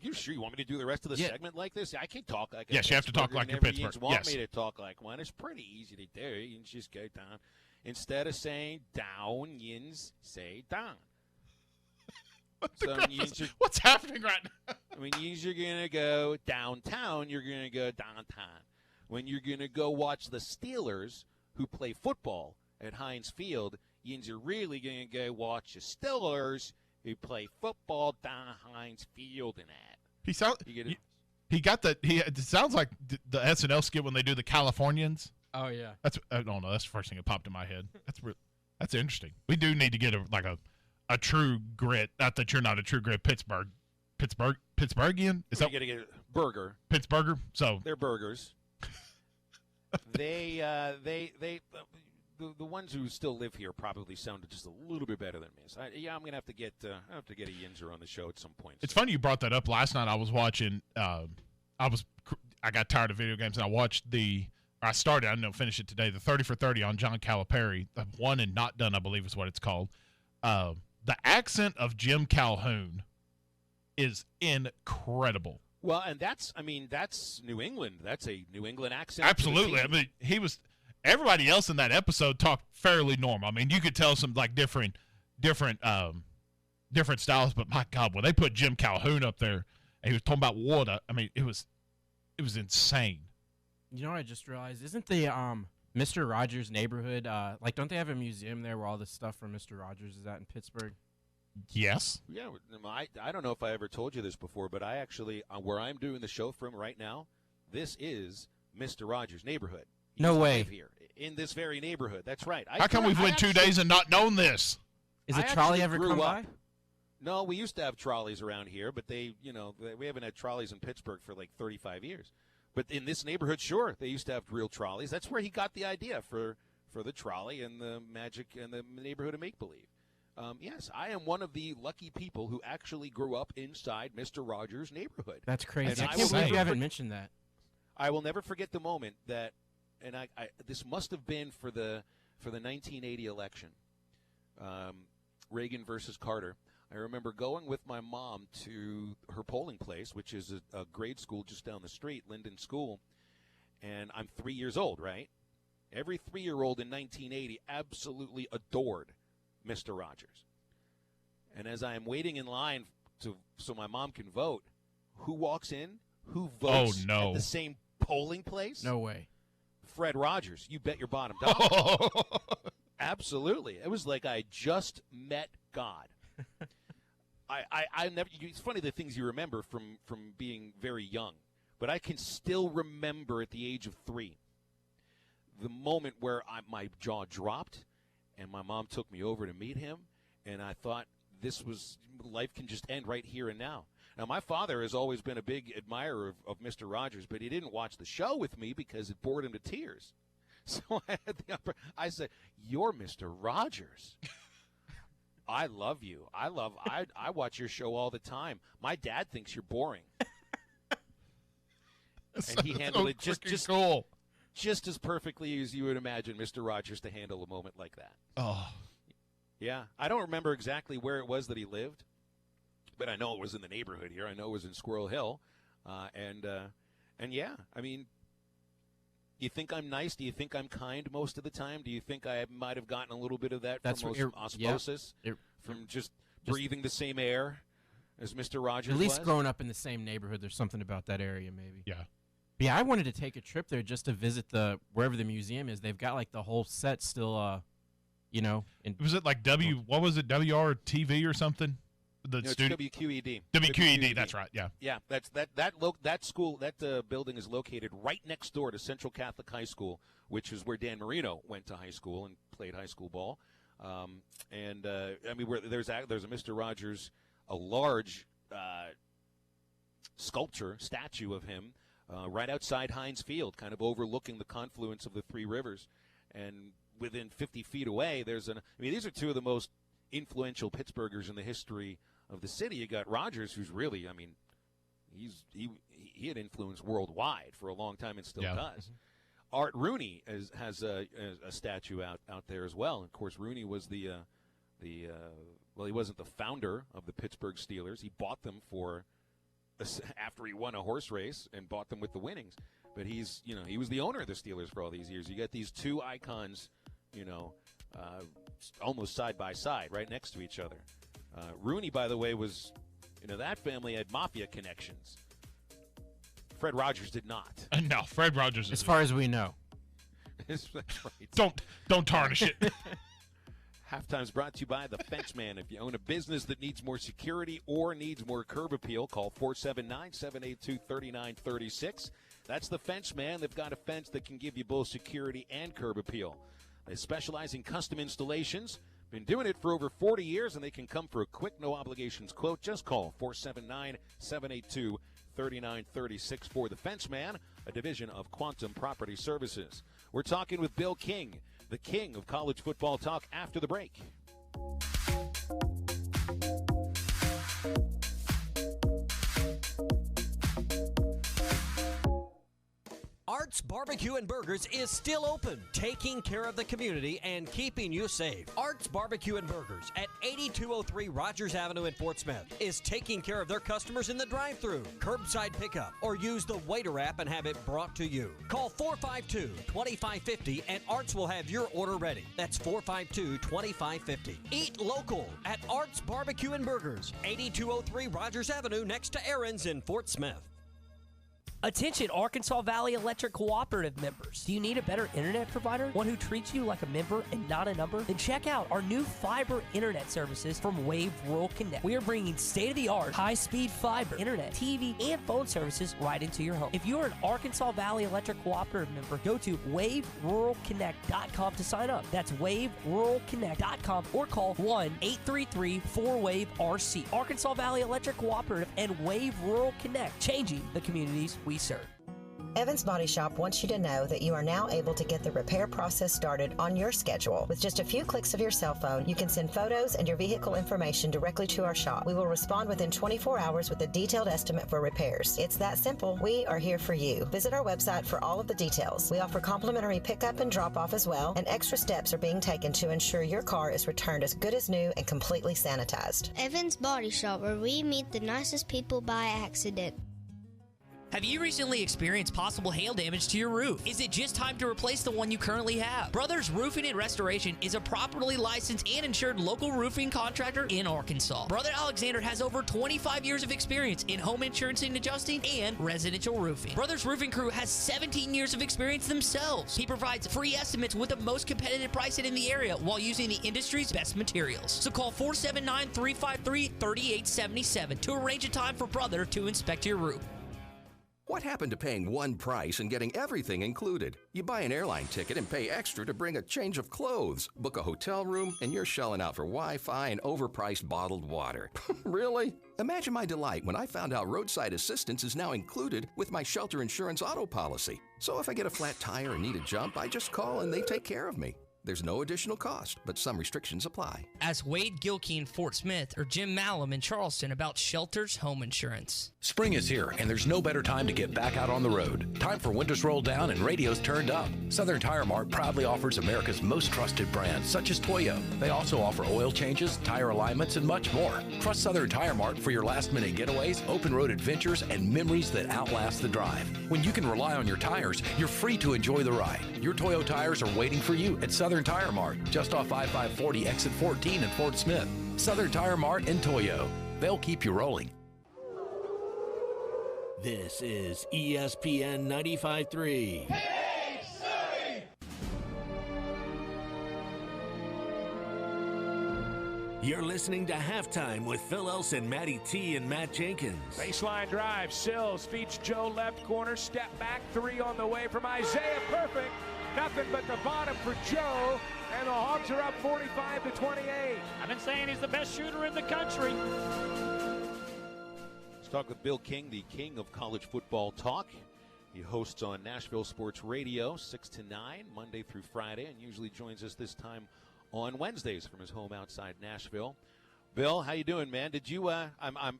You sure you want me to do the rest of the segment like this? I can talk like. Yes, you have to talk like your Pittsburgh. Want me to talk like one? It's pretty easy to do. You can just go down. Instead of saying down, Yins say down. What's happening right now? When you're going to go downtown, you're going to go downtown. When you're going to go watch the Steelers, who play football at Heinz Field, you're really going to go watch the Steelers, who play football down Heinz Field and that. It sounds like the SNL skit when they do the Californians. Oh yeah. I don't know. That's the first thing that popped in my head. That's interesting. We do need to get a true grit. Not that you're not a true grit. Pittsburghian. Is that? You got to get a burger. Pittsburgher. So they're burgers. The ones who still live here probably sounded just a little bit better than me. So I'm gonna have to get a Yinzer on the show at some point. It's funny you brought that up. Last night I was watching. I got tired of video games and I watched I started. I didn't finish it today. The 30 for 30 on John Calipari. The One and Not Done, I believe, is what it's called. The accent of Jim Calhoun is incredible. Well, and that's New England. That's a New England accent. Absolutely. I mean, everybody else in that episode talked fairly normal. I mean, you could tell some like different styles, but my God, when they put Jim Calhoun up there and he was talking about water, I mean, it was insane. You know what I just realized? Isn't the Mr. Rogers neighborhood don't they have a museum there where all the stuff from Mr. Rogers is at in Pittsburgh? Yes. Yeah, I don't know if I ever told you this before, but I actually where I'm doing the show from right now, this is Mr. Rogers' neighborhood. No way. Here in this very neighborhood. That's right. How come we've went 2 days and not known this? Is a trolley ever come by? No, we used to have trolleys around here, but we haven't had trolleys in Pittsburgh for like 35 years. But in this neighborhood, sure, they used to have real trolleys. That's where he got the idea for the trolley and the magic and the neighborhood of make-believe. Yes, I am one of the lucky people who actually grew up inside Mr. Rogers' neighborhood. That's crazy. I can't believe you haven't mentioned that. I will never forget the moment that, and this must have been for the 1980 election, Reagan versus Carter. I remember going with my mom to her polling place, which is a grade school just down the street, Linden School, and I'm 3 years old, right? Every 3-year-old in 1980 absolutely adored Mr. Rogers. And as I am waiting in line so my mom can vote, who walks in? Who votes at the same polling place? No way. Fred Rogers. You bet your bottom dollar. Absolutely. It was like I just met God. I never. It's funny the things you remember from being very young, but I can still remember at the age of 3 the moment where my jaw dropped, and my mom took me over to meet him, and I thought life can just end right here and now. Now, my father has always been a big admirer of Mr. Rogers, but he didn't watch the show with me because it bored him to tears. So I said, "You're Mr. Rogers. I love you. I watch your show all the time. My dad thinks you're boring." And he handled it just as perfectly as you would imagine Mr. Rogers to handle a moment like that. Oh. Yeah. I don't remember exactly where it was that he lived, but I know it was in the neighborhood here. I know it was in Squirrel Hill. And yeah, I mean, do you think I'm nice? Do you think I'm kind most of the time? Do you think I might have gotten a little bit of that from osmosis? Yeah. From just breathing the same air as Mr. Rogers At least was? growing up in the same neighborhood, there's something about that area maybe. Yeah. But yeah, I wanted to take a trip there just to visit wherever the museum is. They've got like the whole set still, was it like what was it, WRTV or something? It's WQED. WQED, that's right, yeah. Yeah, that school, that building is located right next door to Central Catholic High School, which is where Dan Marino went to high school and played high school ball. I mean, there's a Mr. Rogers, a large statue of him right outside Heinz Field, kind of overlooking the confluence of the three rivers. And within 50 feet away, these are two of the most influential Pittsburghers in the history of the city. You got Rogers, who's really, I mean, he had influence worldwide for a long time and still does. Mm-hmm. Art Rooney has a statue out there as well. And of course, Rooney was he wasn't the founder of the Pittsburgh Steelers. He bought them after he won a horse race and bought them with the winnings. But he was the owner of the Steelers for all these years. You got these two icons, almost side by side, right next to each other. Rooney, by the way, was, that family had mafia connections. Fred Rogers did not. No, Fred Rogers is. As far as we know. That's right. Don't tarnish it. Halftime's brought to you by The Fence Man. If you own a business that needs more security or needs more curb appeal, call 479-782-3936. That's The Fence Man. They've got a fence that can give you both security and curb appeal. They specialize in custom installations. Been doing it for over 40 years, and they can come for a quick, no-obligations quote. Just call 479-782-3936 for The Fence Man, a division of Quantum Property Services. We're talking with Bill King, the king of college football talk, after the break. Art's Barbecue and Burgers is still open, taking care of the community and keeping you safe. Art's Barbecue and Burgers at 8203 Rogers Avenue in Fort Smith is taking care of their customers in the drive-thru, curbside pickup, or use the Waiter app and have it brought to you. Call 452-2550 and Art's will have your order ready. That's 452-2550. Eat local at Art's Barbecue and Burgers, 8203 Rogers Avenue next to Aaron's in Fort Smith. Attention Arkansas Valley Electric Cooperative members. Do you need a better internet provider? One who treats you like a member and not a number? Then check out our new fiber internet services from Wave Rural Connect. We are bringing state-of-the-art, high-speed fiber, internet, TV, and phone services right into your home. If you are an Arkansas Valley Electric Cooperative member, go to waveruralconnect.com to sign up. That's waveruralconnect.com or call 1-833-4WAVE-RC. Arkansas Valley Electric Cooperative and Wave Rural Connect, changing the communities we serve. Evans Body Shop wants you to know that you are now able to get the repair process started on your schedule. With just a few clicks of your cell phone, you can send photos and your vehicle information directly to our shop. We will respond within 24 hours with a detailed estimate for repairs. It's that simple. We are here for you. Visit our website for all of the details. We offer complimentary pickup and drop-off as well, and extra steps are being taken to ensure your car is returned as good as new and completely sanitized. Evans Body Shop, where we meet the nicest people by accident. Have you recently experienced possible hail damage to your roof? Is it just time to replace the one you currently have? Brothers Roofing and Restoration is a properly licensed and insured local roofing contractor in Arkansas. Brother Alexander has over 25 years of experience in home insurance and adjusting and residential roofing. Brothers Roofing Crew has 17 years of experience themselves. He provides free estimates with the most competitive pricing in the area while using the industry's best materials. So call 479-353-3877 to arrange a time for Brother to inspect your roof. What happened to paying one price and getting everything included? You buy an airline ticket and pay extra to bring a change of clothes, book a hotel room, and you're shelling out for Wi-Fi and overpriced bottled water. Really? Imagine my delight when I found out roadside assistance is now included with my shelter insurance auto policy. So if I get a flat tire and need a jump, I just call and they take care of me. There's no additional cost, but some restrictions apply. Ask Wade Gilkey in Fort Smith or Jim Malum in Charleston about Shelter's home insurance. Spring is here, and there's no better time to get back out on the road. Time for windows rolled down and radios turned up. Southern Tire Mart proudly offers America's most trusted brands, such as Toyo. They also offer oil changes, tire alignments, and much more. Trust Southern Tire Mart for your last-minute getaways, open-road adventures, and memories that outlast the drive. When you can rely on your tires, you're free to enjoy the ride. Your Toyo tires are waiting for you at Southern Tire Mart, just off I-540 exit 14 in Fort Smith. Southern Tire Mart and Toyo. They'll keep you rolling. This is ESPN 95.3. You're listening to Halftime with Phil Elson, Matty T, and Matt Jenkins. Baseline drive. Sills feeds Joe left corner. Step back. Three on the way from Isaiah. Perfect. Nothing but the bottom for Joe. And the Hawks are up 45-28. I've been saying he's the best shooter in the country. Let's talk with Bill King, the king of college football talk. He hosts on Nashville Sports Radio 6 to 9, Monday through Friday, and usually joins us this time on Wednesdays from his home outside Nashville. Bill, how you doing, man? Did you? I'm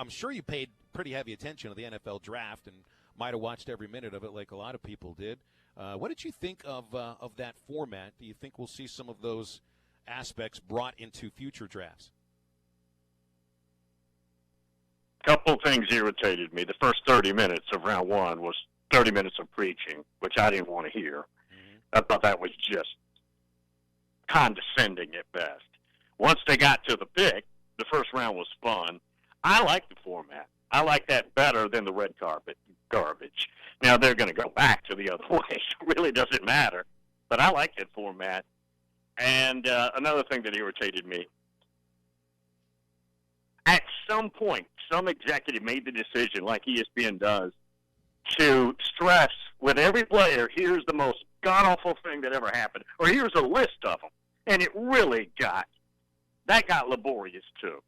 sure you paid pretty heavy attention to the NFL draft and might have watched every minute of it, like a lot of people did. What did you think of that format? Do you think we'll see some of those aspects brought into future drafts? A couple of things irritated me. The first 30 minutes of round one was 30 minutes of preaching, which I didn't want to hear. I thought that was just condescending at best. Once they got to the pick, the first round was fun. I like the format. I like that better than the red carpet garbage. Now, they're going to go back to the other way. It really doesn't matter. But I like that format. And another thing that irritated me, at some point, some executive made the decision, like ESPN does, to stress with every player, here's the most god-awful thing that ever happened, or here's a list of them. And it really got laborious, too.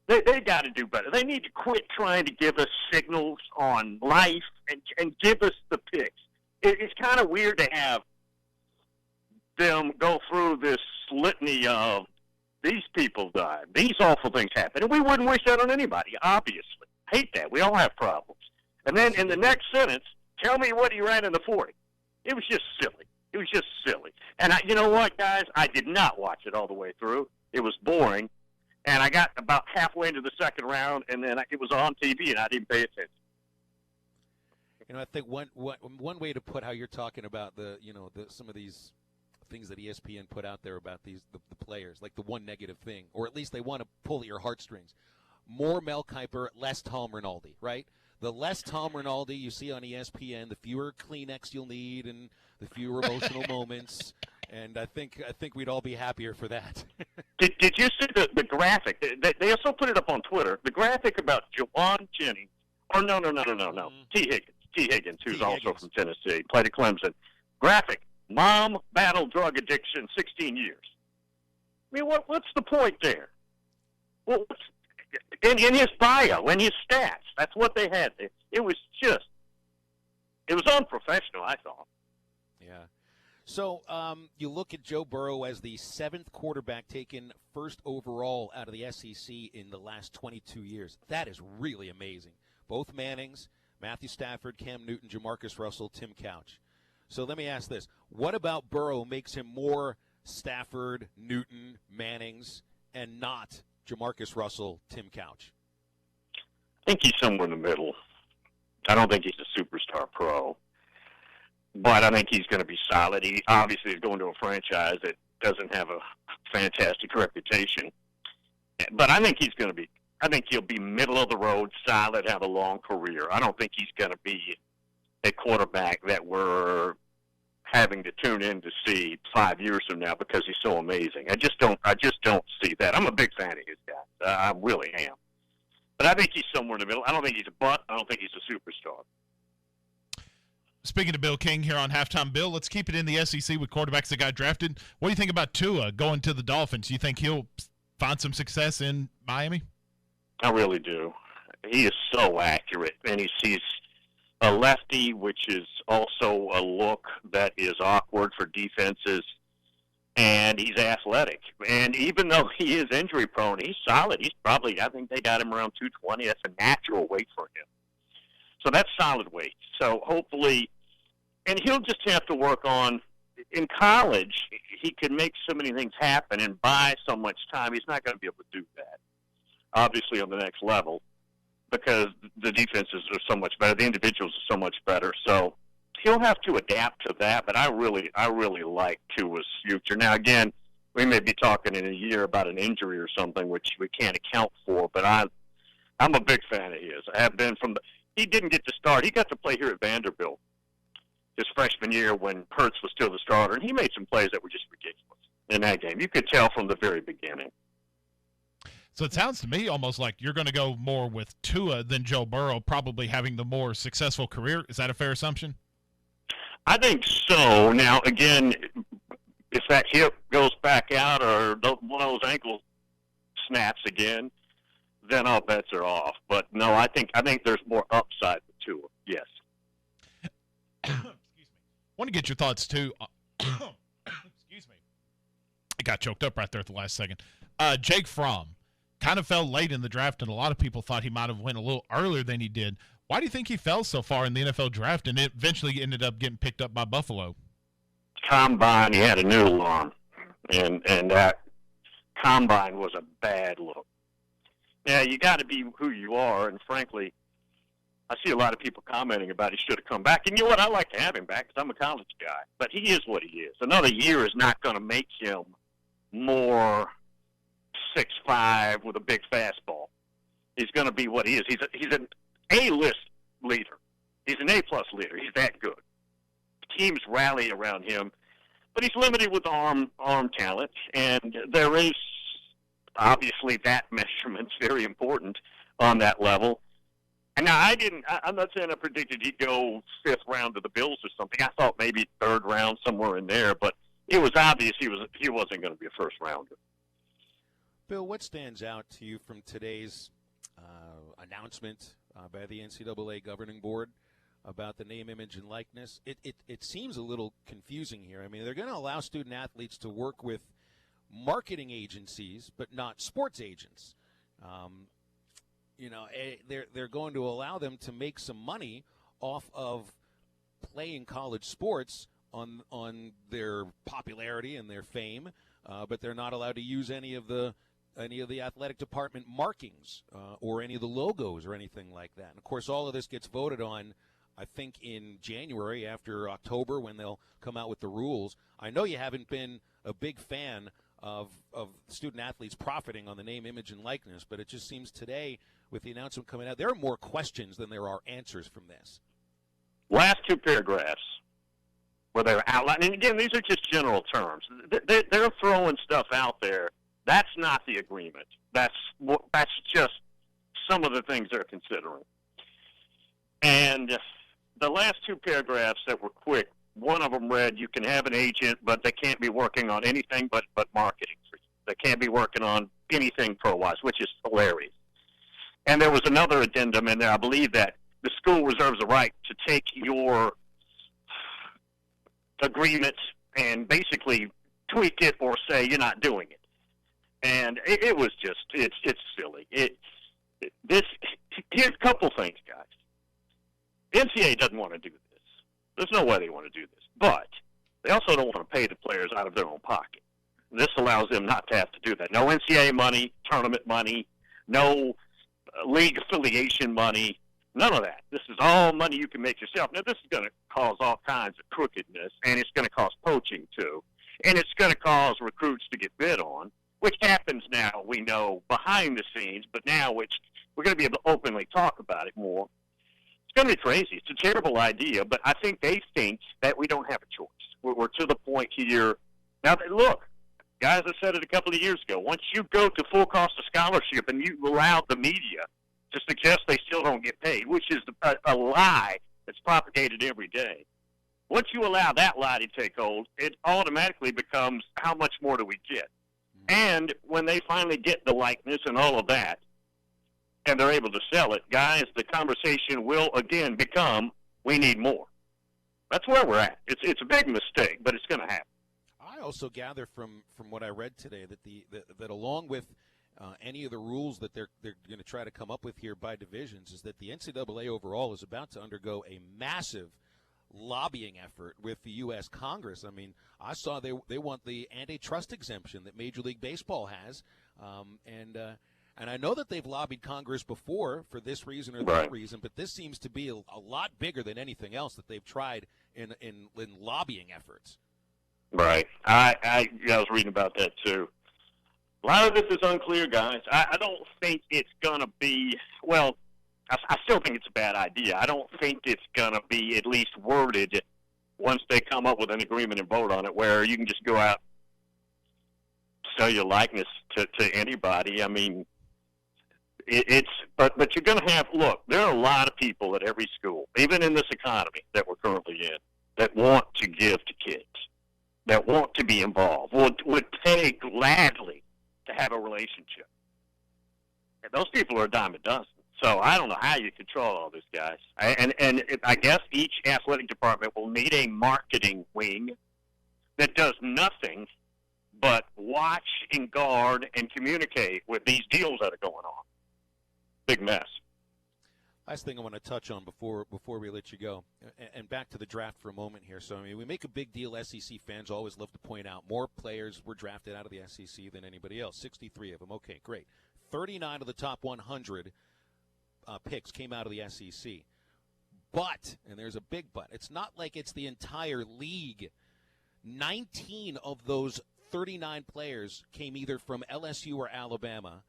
They got to do better. They need to quit trying to give us signals on life and give us the picks. It's kind of weird to have them go through this litany of these people died, these awful things happened, and we wouldn't wish that on anybody, obviously. Hate that. We all have problems. And then in the next sentence, tell me what he ran in the 40. It was just silly. It was just silly. And you know what, guys? I did not watch it all the way through. It was boring. And I got about halfway into the second round, and then it was on TV, and I didn't pay attention. You know, I think one way to put how you're talking about some of these things that ESPN put out there about the players, like the one negative thing, or at least they want to pull at your heartstrings. More Mel Kiper, less Tom Rinaldi, right? The less Tom Rinaldi you see on ESPN, the fewer Kleenex you'll need, and the fewer emotional moments. And I think we'd all be happier for that. Did you see the graphic? They also put it up on Twitter. The graphic about Jawan Jennings. Oh, no. T. Higgins, who's also from Tennessee, played at Clemson. Graphic. Mom battled drug addiction 16 years. I mean, what's the point there? Well, in his bio, in his stats, that's what they had there. It was just unprofessional, I thought. Yeah. So you look at Joe Burrow as the 7th quarterback taken first overall out of the SEC in the last 22 years. That is really amazing. Both Mannings, Matthew Stafford, Cam Newton, Jamarcus Russell, Tim Couch. So let me ask this. What about Burrow makes him more Stafford, Newton, Mannings, and not Jamarcus Russell, Tim Couch? I think he's somewhere in the middle. I don't think he's a superstar pro. But I think he's going to be solid. He obviously is going to a franchise that doesn't have a fantastic reputation. But I think he'll be middle of the road, solid, have a long career. I don't think he's going to be a quarterback that we're having to tune in to see 5 years from now because he's so amazing. I just don't see that. I'm a big fan of his guy. I really am. But I think he's somewhere in the middle. I don't think he's a butt. I don't think he's a superstar. Speaking to Bill King here on Halftime. Bill, let's keep it in the SEC with quarterbacks that got drafted. What do you think about Tua going to the Dolphins? Do you think he'll find some success in Miami? I really do. He is so accurate, and he's a lefty, which is also a look that is awkward for defenses, and he's athletic. And even though he is injury-prone, he's solid. He's probably, I think they got him around 220. That's a natural weight for him. So that's solid weight. So hopefully, and he'll just have to work on, in college, he can make so many things happen and buy so much time. He's not going to be able to do that, obviously, on the next level, because the defenses are so much better. The individuals are so much better. So he'll have to adapt to that, but I really like Tua's future. Now, again, we may be talking in a year about an injury or something, which we can't account for, but I'm a big fan of his. I have been from the – he didn't get to start. He got to play here at Vanderbilt his freshman year when Hurts was still the starter, and he made some plays that were just ridiculous in that game. You could tell from the very beginning. So it sounds to me almost like you're going to go more with Tua than Joe Burrow, probably having the more successful career. Is that a fair assumption? I think so. Now, again, if that hip goes back out or one of those ankle snaps again, then all bets are off. But no, I think there's more upside with Tua. Yes. Excuse me. I want to get your thoughts too. Excuse me. I got choked up right there at the last second. Jake Fromm kind of fell late in the draft, and a lot of people thought he might have went a little earlier than he did. Why do you think he fell so far in the NFL draft and it eventually ended up getting picked up by Buffalo? Combine, he had a noodle arm, and that combine was a bad look. Yeah, you got to be who you are, and frankly, I see a lot of people commenting about he should have come back. And you know what? I like to have him back because I'm a college guy. But he is what he is. Another year is not going to make him more 6'5" with a big fastball. He's going to be what he is. He's an A-list leader. He's an A-plus leader. He's that good. Teams rally around him, but he's limited with arm talent, and there is obviously that measurement's very important on that level. And now I'm not saying I predicted he'd go 5th round to the Bills or something. I thought maybe 3rd round, somewhere in there, but it was obvious he wasn't going to be a first rounder. Bill, what stands out to you from today's announcement by the NCAA governing board about the name, image, and likeness? It seems a little confusing here. I mean, they're going to allow student athletes to work with marketing agencies, but not sports agents. They're going to allow them to make some money off of playing college sports on their popularity and their fame, but they're not allowed to use any of the athletic department markings or any of the logos or anything like that. And of course, all of this gets voted on, I think, in January after October when they'll come out with the rules. I know you haven't been a big fan of student athletes profiting on the name, image, and likeness, but it just seems today with the announcement coming out, there are more questions than there are answers from this. Last 2 paragraphs where they're outlining, and again, these are just general terms. They're throwing stuff out there. That's not the agreement. That's just some of the things they're considering. And the last 2 paragraphs that were quick, one of them read, you can have an agent, but they can't be working on anything but marketing for you. They can't be working on anything pro-wise, which is hilarious. And there was another addendum in there, I believe, that the school reserves the right to take your agreements and basically tweak it or say you're not doing it. And it was just, it's silly. Here's a couple things, guys. The NCAA doesn't want to do this. There's no way they want to do this. But they also don't want to pay the players out of their own pocket. This allows them not to have to do that. No NCAA money, tournament money, no league affiliation money, none of that. This is all money you can make yourself. Now, this is going to cause all kinds of crookedness, and it's going to cause poaching, too. And it's going to cause recruits to get bid on, which happens now, we know, behind the scenes, but now we're going to be able to openly talk about it more. It's going to be crazy. It's a terrible idea, but I think they think that we don't have a choice. We're to the point here. Now, look, guys, I said it a couple of years ago. Once you go to full cost of scholarship and you allow the media to suggest they still don't get paid, which is a lie that's propagated every day. Once you allow that lie to take hold, it automatically becomes how much more do we get? And when they finally get the likeness and all of that, and they're able to sell it, guys, the conversation will again become, we need more. That's where we're at. It's a big mistake, but it's going to happen. I also gather from what I read today that along with any of the rules that they're going to try to come up with here by divisions is that the NCAA overall is about to undergo a massive lobbying effort with the U.S. Congress. I mean, I saw they want the antitrust exemption that Major League Baseball has, and I know that they've lobbied Congress before for this reason or that reason, but this seems to be a lot bigger than anything else that they've tried in lobbying efforts. Right. I was reading about that, too. A lot of this is unclear, guys. I don't think it's going to be, well, I still think it's a bad idea. I don't think it's going to be at least worded once they come up with an agreement and vote on it where you can just go out, sell your likeness to anybody. I mean, but you're going to have, look, there are a lot of people at every school, even in this economy that we're currently in, that want to give to kids, that want to be involved, would pay gladly to have a relationship. And those people are a dime a dozen. So I don't know how you control all this, guys. And I guess each athletic department will need a marketing wing that does nothing but watch and guard and communicate with these deals that are going on. Big mess. Last thing I want to touch on before we let you go, and back to the draft for a moment here. So, I mean, we make a big deal. SEC fans always love to point out more players were drafted out of the SEC than anybody else. 63 of them. Okay, great. 39 of the top 100 picks came out of the SEC. But, and there's a big but, it's not like it's the entire league. 19 of those 39 players came either from LSU or Alabama.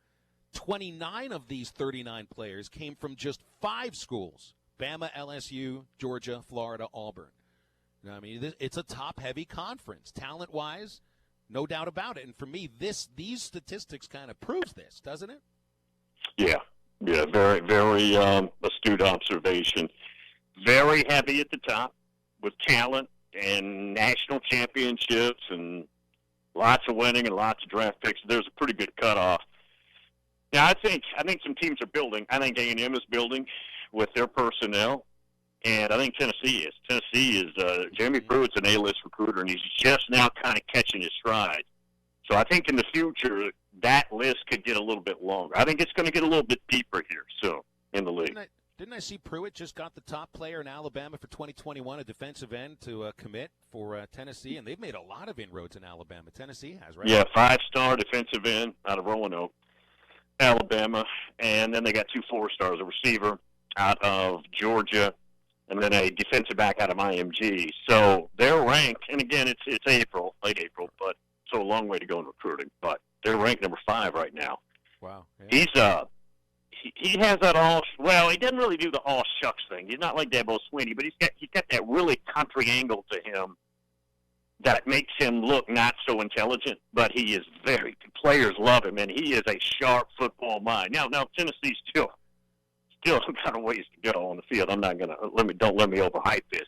29 of these 39 players came from just 5 schools: Bama, LSU, Georgia, Florida, Auburn. I mean, it's a top-heavy conference, talent-wise, no doubt about it. And for me, these statistics kind of proves this, doesn't it? Yeah, very, very astute observation. Very heavy at the top with talent and national championships and lots of winning and lots of draft picks. There's a pretty good cutoff. Now, I think some teams are building. I think A&M is building with their personnel, and I think Tennessee is. Tennessee is Jeremy Pruitt's an A-list recruiter, and he's just now kind of catching his stride. So I think in the future that list could get a little bit longer. I think it's going to get a little bit deeper here soon in the league. Didn't I see Pruitt just got the top player in Alabama for 2021, a defensive end, to commit for Tennessee? And they've made a lot of inroads in Alabama. Tennessee has, right? Yeah, 5-star defensive end out of Roanoke, Alabama. And then they got 2 4-stars, a receiver out of Georgia, and then a defensive back out of IMG. So they're ranked, and again, it's April, late April, but so a long way to go in recruiting. But they're ranked number 5 right now. Wow. Yeah. He has that he doesn't really do the all shucks thing. He's not like Dabo Swinney, but he's got that really country angle to him that makes him look not so intelligent, but he is players love him, and he is a sharp football mind. Now Tennessee's still got a ways to go on the field. I'm not gonna don't let me overhype this.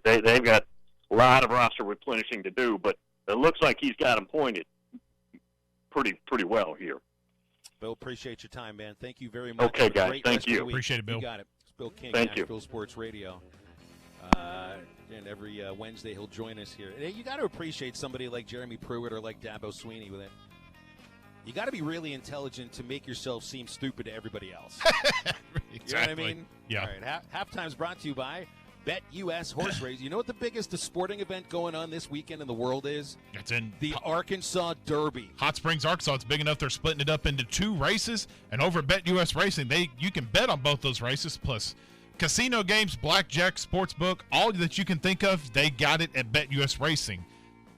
They've got a lot of roster replenishing to do, but it looks like he's got them pointed pretty well here. Bill, appreciate your time, man. Thank you very much. Okay, guys. Thank you. Appreciate it, Bill. You got it. It's Bill King, Thank you. Nashville Sports Radio. And every Wednesday he'll join us here. You got to appreciate somebody like Jeremy Pruitt or like Dabo Sweeney with it. You got to be really intelligent to make yourself seem stupid to everybody else. Exactly. You know what I mean? Yeah. All right. Halftime's brought to you by Bet US Horse Race. You know what the biggest sporting event going on this weekend in the world is? It's in the Arkansas Derby. Hot Springs, Arkansas. It's big enough they're splitting it up into 2 races. And over at Bet US Racing, you can bet on both those races, plus casino games, blackjack, sportsbook, all that you can think of, they got it at Bet US Racing.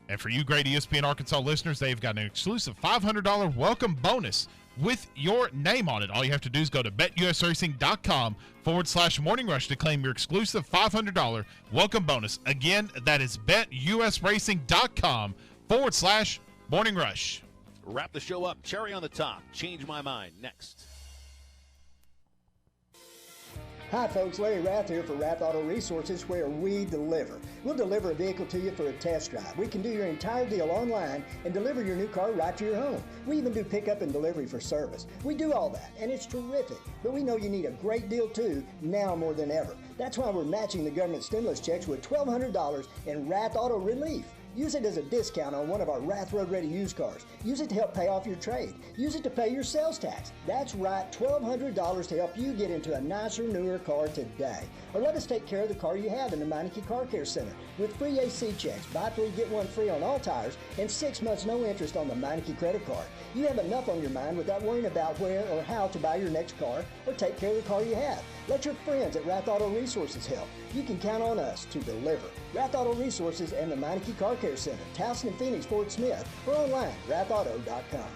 And for you great ESPN Arkansas listeners, they've got an exclusive $500 welcome bonus with your name on it. All you have to do is go to betusracing.com/Morning Rush to claim your exclusive $500 welcome bonus. Again, that is betusracing.com/Morning Rush. Wrap the show up. Cherry on the top. Change my mind. Next. Hi folks, Larry Rath here for Rath Auto Resources, where we deliver. We'll deliver a vehicle to you for a test drive. We can do your entire deal online and deliver your new car right to your home. We even do pickup and delivery for service. We do all that, and it's terrific. But we know you need a great deal too, now more than ever. That's why we're matching the government stimulus checks with $1,200 in Rath Auto Relief. Use it as a discount on one of our Rath Road Ready used cars. Use it to help pay off your trade. Use it to pay your sales tax. That's right, $1,200 to help you get into a nicer, newer car today. Or let us take care of the car you have in the Meineke Car Care Center with free AC checks, buy 3, get 1 free on all tires, and 6 months no interest on the Meineke credit card. You have enough on your mind without worrying about where or how to buy your next car or take care of the car you have. Let your friends at Rath Auto Resources help. You can count on us to deliver. Rath Auto Resources and the Meineke Car Care Center, Towson and Phoenix, Fort Smith, or online, rathauto.com.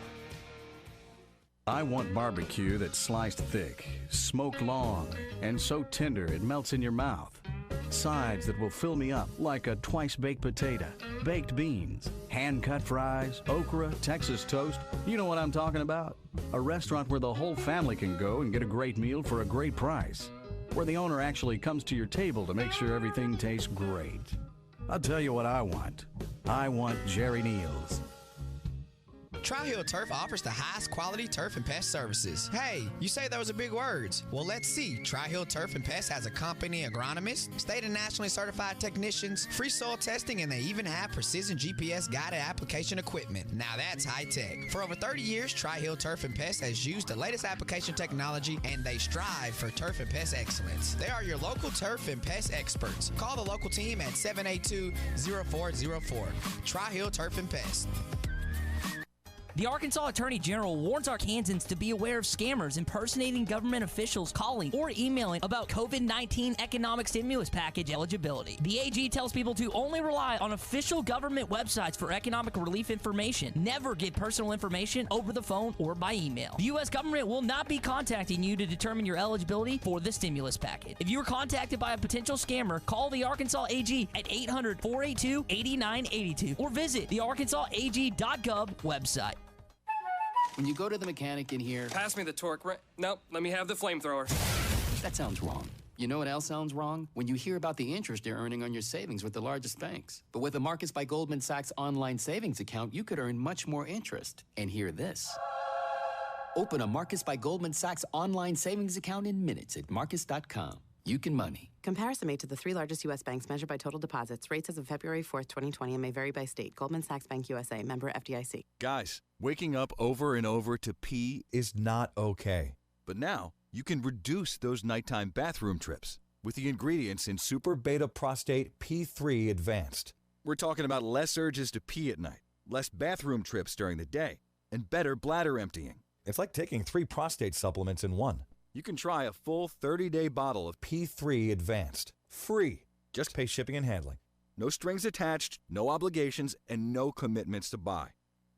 I want barbecue that's sliced thick, smoked long, and so tender it melts in your mouth. Sides that will fill me up like a twice-baked potato, baked beans, hand-cut fries, okra, Texas toast. You know what I'm talking about? A restaurant where the whole family can go and get a great meal for a great price. Where the owner actually comes to your table to make sure everything tastes great. I'll tell you what I want. I want Jerry Neal's. Tri-Hill Turf offers the highest quality turf and pest services. Hey, you say those are big words. Well, let's see. Tri-Hill Turf and Pest has a company agronomist, state and nationally certified technicians, free soil testing, and they even have precision GPS guided application equipment. Now that's high tech. For over 30 years, Tri-Hill Turf and Pest has used the latest application technology, and they strive for turf and pest excellence. They are your local turf and pest experts. Call the local team at 782-0404. Tri-Hill Turf and Pest. The Arkansas Attorney General warns Arkansans to be aware of scammers impersonating government officials calling or emailing about COVID-19 economic stimulus package eligibility. The AG tells people to only rely on official government websites for economic relief information. Never give personal information over the phone or by email. The U.S. government will not be contacting you to determine your eligibility for the stimulus package. If you are contacted by a potential scammer, call the Arkansas AG at 800-482-8982 or visit the arkansasag.gov website. When you go to the mechanic in here... Pass me the torque wrench. Nope, let me have the flamethrower. That sounds wrong. You know what else sounds wrong? When you hear about the interest you're earning on your savings with the largest banks. But with a Marcus by Goldman Sachs online savings account, you could earn much more interest. And hear this. Open a Marcus by Goldman Sachs online savings account in minutes at marcus.com. You can money. Comparison made to the 3 largest U.S. banks measured by total deposits. Rates as of February 4th, 2020 and may vary by state. Goldman Sachs Bank USA, member FDIC. Guys, waking up over and over to pee is not okay. But now, you can reduce those nighttime bathroom trips with the ingredients in Super Beta Prostate P3 Advanced. We're talking about less urges to pee at night, less bathroom trips during the day, and better bladder emptying. It's like taking 3 prostate supplements in one. You can try a full 30-day bottle of P3 Advanced, free. Just pay shipping and handling. No strings attached, no obligations, and no commitments to buy.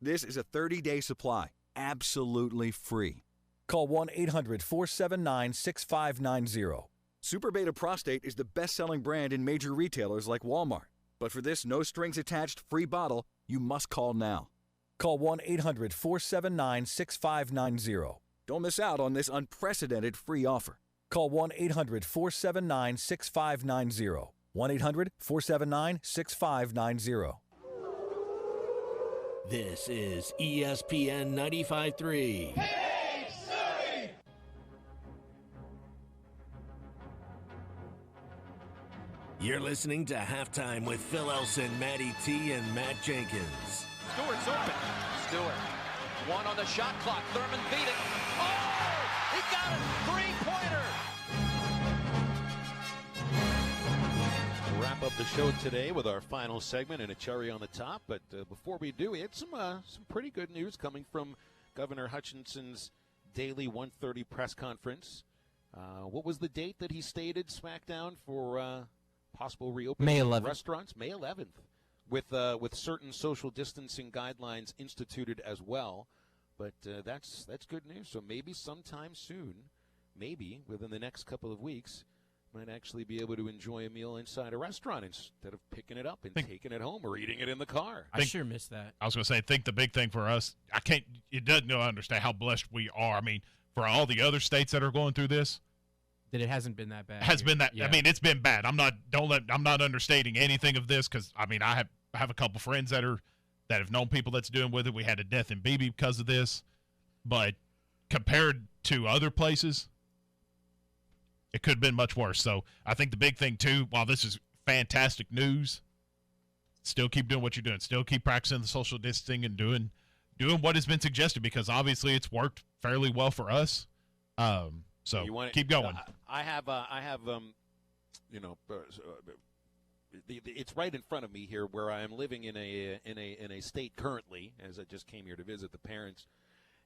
This is a 30-day supply, absolutely free. Call 1-800-479-6590. Super Beta Prostate is the best-selling brand in major retailers like Walmart. But for this no strings attached free bottle, you must call now. Call 1-800-479-6590. Don't miss out on this unprecedented free offer. Call 1-800-479-6590. 1-800-479-6590. This is ESPN 95.3. You're listening to Halftime with Phil Elson, Matty T, and Matt Jenkins. Stewart's open. Stewart. One on the shot clock. Thurman beat it. Oh! He got it! Three-pointer! We'll wrap up the show today with our final segment and a cherry on the top. But before we do, we had some pretty good news coming from Governor Hutchinson's daily 1:30 press conference. What was the date that he stated SmackDown for possible reopening May of 11th. restaurants? May 11th, with certain social distancing guidelines instituted as well. But that's good news. So maybe sometime soon, maybe within the next couple of weeks, might actually be able to enjoy a meal inside a restaurant instead of picking it up and taking it home or eating it in the car. I sure miss that. I was going to say, I think the big thing for us, it doesn't understand how blessed we are. I mean, for all the other states that are going through this, that it hasn't been that bad. Yeah. I mean, it's been bad. I'm not understating anything of this because I mean, I have a couple friends that have known people that's doing with it. We had a death in BB because of this, but compared to other places, it could have been much worse. So I think the big thing too, while this is fantastic news, still keep doing what you're doing. Still keep practicing the social distancing and doing what has been suggested because obviously it's worked fairly well for us. So keep going. It's right in front of me here where I am living in a state currently, as I just came here to visit the parents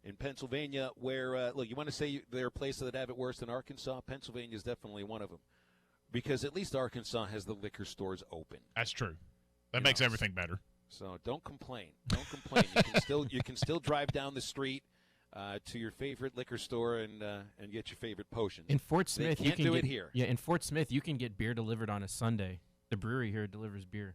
in Pennsylvania, where look, you want to say there are places that have it worse than Arkansas? Pennsylvania is definitely one of them, because at least Arkansas has the liquor stores open. That's true. That makes everything better. So don't complain. Don't complain. You can still drive down the street to your favorite liquor store and get your favorite potions. In Fort Smith, you can do it here. Yeah, in Fort Smith, you can get beer delivered on a Sunday. The brewery here delivers beer.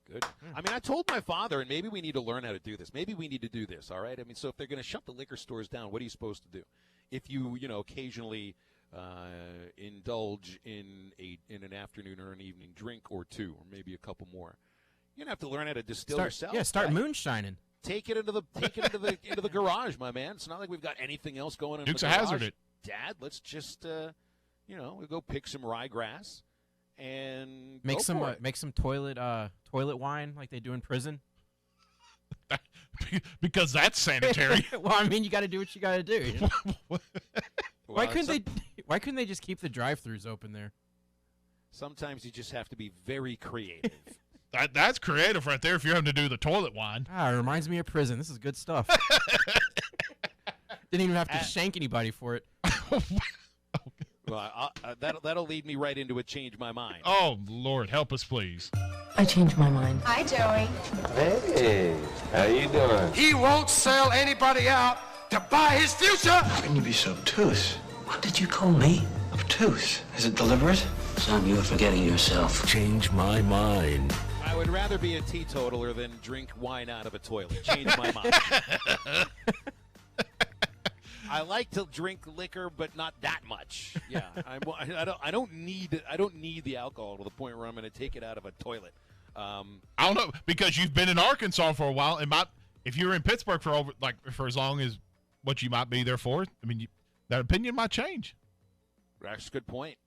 Good. I mean, I told my father, and maybe we need to learn how to do this. Maybe we need to do this, all right? I mean, so if they're going to shut the liquor stores down, what are you supposed to do? If you occasionally indulge in an afternoon or an evening drink or two, or maybe a couple more, you're going to have to learn how to distill yourself. Yeah, start moonshining. Take it into the garage, my man. It's not like we've got anything else going on. Dukes in of the garage. Hazzard it. Dad, let's just we go pick some ryegrass and make go some toilet wine like they do in prison. Because that's sanitary. Well, I mean, you got to do what you got to do. You know? Why couldn't they just keep the drive-thrus open there? Sometimes you just have to be very creative. That's creative right there if you're having to do the toilet wine. It reminds me of prison. This is good stuff. Didn't even have to shank anybody for it. Well, that'll lead me right into a change my mind. Oh, Lord, help us, please. I changed my mind. Hi, Joey. Hey, how you doing? He won't sell anybody out to buy his future. How can you be so obtuse? What did you call me? Obtuse? Is it deliberate? Son, you are forgetting yourself. Change my mind. I would rather be a teetotaler than drink wine out of a toilet. Change my mind. I like to drink liquor, but not that much. Yeah, I don't need the alcohol to the point where I'm going to take it out of a toilet. I don't know, because you've been in Arkansas for a while. If you're in Pittsburgh for as long as what you might be there for, I mean, that opinion might change. That's a good point.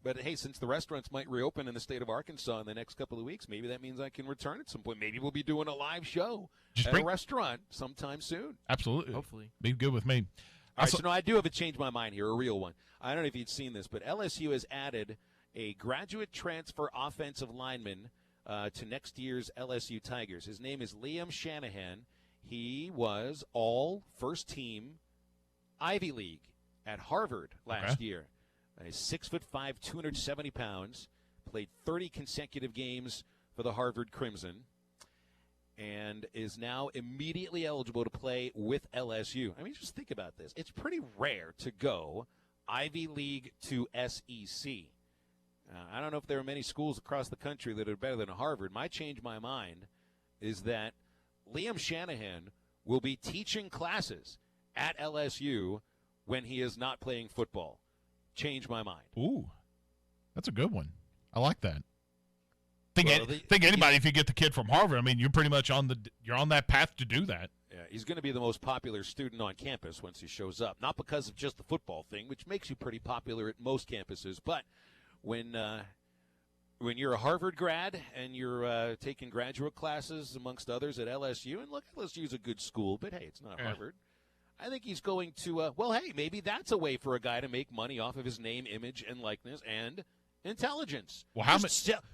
But hey, since the restaurants might reopen in the state of Arkansas in the next couple of weeks, maybe that means I can return at some point. Maybe we'll be doing a live show at a restaurant sometime soon. Absolutely. Hopefully. Be good with me. All right, so no, I do have a change my mind here, a real one. I don't know if you'd seen this, but LSU has added a graduate transfer offensive lineman to next year's LSU Tigers. His name is Liam Shanahan. He was all first-team Ivy League at Harvard last year. He's 6'5", 270 pounds, played 30 consecutive games for the Harvard Crimson, and is now immediately eligible to play with LSU. I mean, just think about this. It's pretty rare to go Ivy League to SEC. I don't know if there are many schools across the country that are better than Harvard. My change my mind is that Liam Shanahan will be teaching classes at LSU when he is not playing football. Change my mind. Ooh, that's a good one. I like that. Think anybody, if you get the kid from Harvard, I mean, you're pretty much on that path to do that. Yeah, he's going to be the most popular student on campus once he shows up. Not because of just the football thing, which makes you pretty popular at most campuses, but when when you're a Harvard grad and you're taking graduate classes amongst others at LSU, and look, LSU's a good school, but hey, it's not Harvard. I think he's going to, hey, maybe that's a way for a guy to make money off of his name, image, and likeness, and intelligence. Well,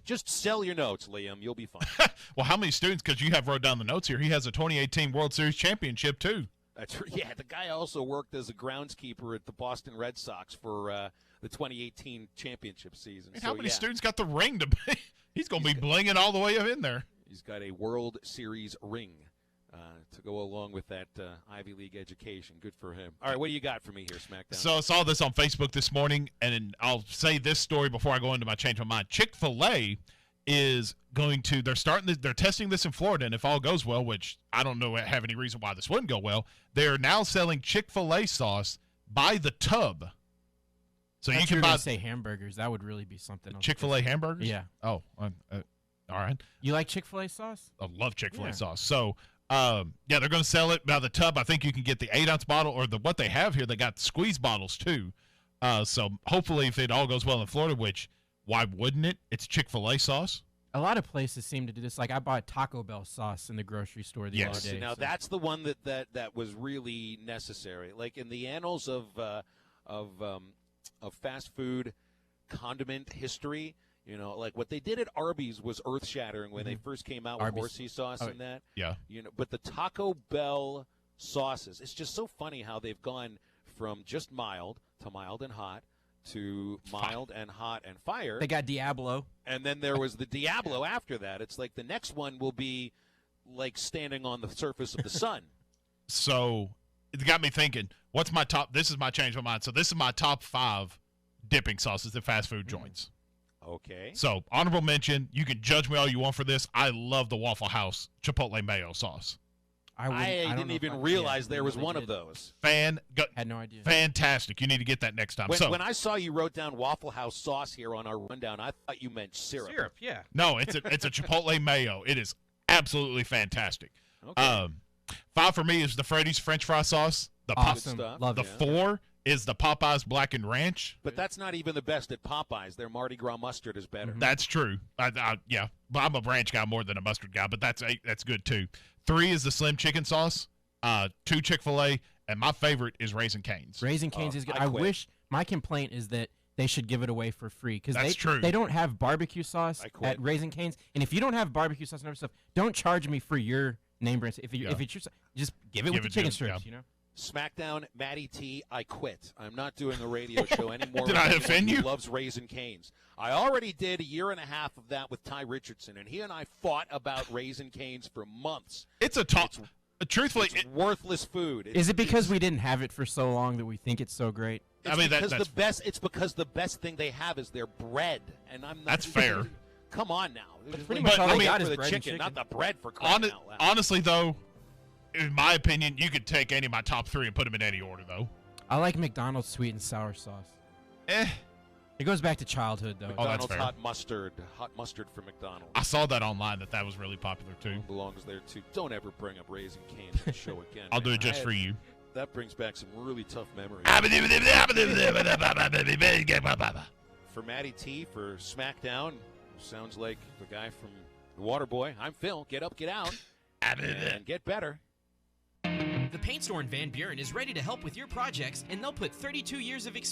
just sell your notes, Liam. You'll be fine. Well, how many students, because you have wrote down the notes here, he has a 2018 World Series championship, too. Yeah, the guy also worked as a groundskeeper at the Boston Red Sox for the 2018 championship season. How many students got the ring to be? He's going to be blinging all the way up in there. He's got a World Series ring to go along with that Ivy League education. Good for him. All right, what do you got for me here, SmackDown? So I saw this on Facebook this morning, and I'll say this story before I go into my change my mind. Chick-fil-A is going to they're testing this in Florida, and if all goes well, which I don't have any reason why this wouldn't go well, they're now selling Chick-fil-A sauce by the tub. So you can say hamburgers. That would really be something else. Chick-fil-A hamburgers? Yeah. Oh, all right. You like Chick-fil-A sauce? I love Chick-fil-A sauce. So, they're going to sell it by the tub. I think you can get the 8-ounce bottle, or what they have here, they got squeeze bottles too. So hopefully if it all goes well in Florida, which why wouldn't it? It's Chick-fil-A sauce. A lot of places seem to do this. Like I bought Taco Bell sauce in the grocery store the other day. Now that's the one that was really necessary. Like in the annals of fast food condiment history, like what they did at Arby's was earth-shattering when they first came out with horsey sauce and that. Yeah. But the Taco Bell sauces, it's just so funny how they've gone from just mild to mild and hot to mild and hot and fire. They got Diablo. And then there was the Diablo after that. It's like the next one will be like standing on the surface of the sun. So it got me thinking, what's my top? This is my change of mind. So this is my top 5 dipping sauces at fast food joints. Okay. So honorable mention, you can judge me all you want for this. I love the Waffle House Chipotle mayo sauce. I didn't even realize there was one of those. Had no idea. Fantastic. You need to get that next time. When I saw you wrote down Waffle House sauce here on our rundown, I thought you meant syrup. Syrup, yeah. No, it's a Chipotle mayo. It is absolutely fantastic. Okay. 5 for me is the Freddy's French fry sauce. Awesome. Love it. 4 is the Popeyes Blackened Ranch. But that's not even the best at Popeyes. Their Mardi Gras mustard is better. That's true. Yeah, but I'm a ranch guy more than a mustard guy, but that's good too. 3 is the Slim Chicken Sauce. 2 Chick-fil-A, and my favorite is Raising Cane's. Raising Cane's is good. I wish my complaint is that they should give it away for free because they don't have barbecue sauce at Raising Cane's, and if you don't have barbecue sauce and other stuff, don't charge me for your name brand. If it's your, just give it with the chicken strips. SmackDown, Matty T, I quit. I'm not doing a radio show anymore. Did I offend you? Who loves Raising Cane's. I already did a year and a half of that with Ty Richardson, and he and I fought about Raising Cane's for months. It's a top. Truthfully, it's worthless food. Is it because we didn't have it for so long that we think it's so great? It's because the best thing they have is their bread, and I'm not. That's fair. Come on now. Pretty much all they got is for the bread chicken, and not the bread for crying out loud. Honestly, though, in my opinion, you could take any of my top 3 and put them in any order, though. I like McDonald's sweet and sour sauce. It goes back to childhood, though. McDonald's hot mustard for McDonald's. I saw that online that was really popular too. Belongs there too. Don't ever bring up Raising Cane's on the show again. I'll do it just for you. That brings back some really tough memories. For Matty T, for SmackDown, sounds like the guy from The Waterboy. I'm Phil. Get up, get out, and get better. The Paint Store in Van Buren is ready to help with your projects, and they'll put 32 years of experience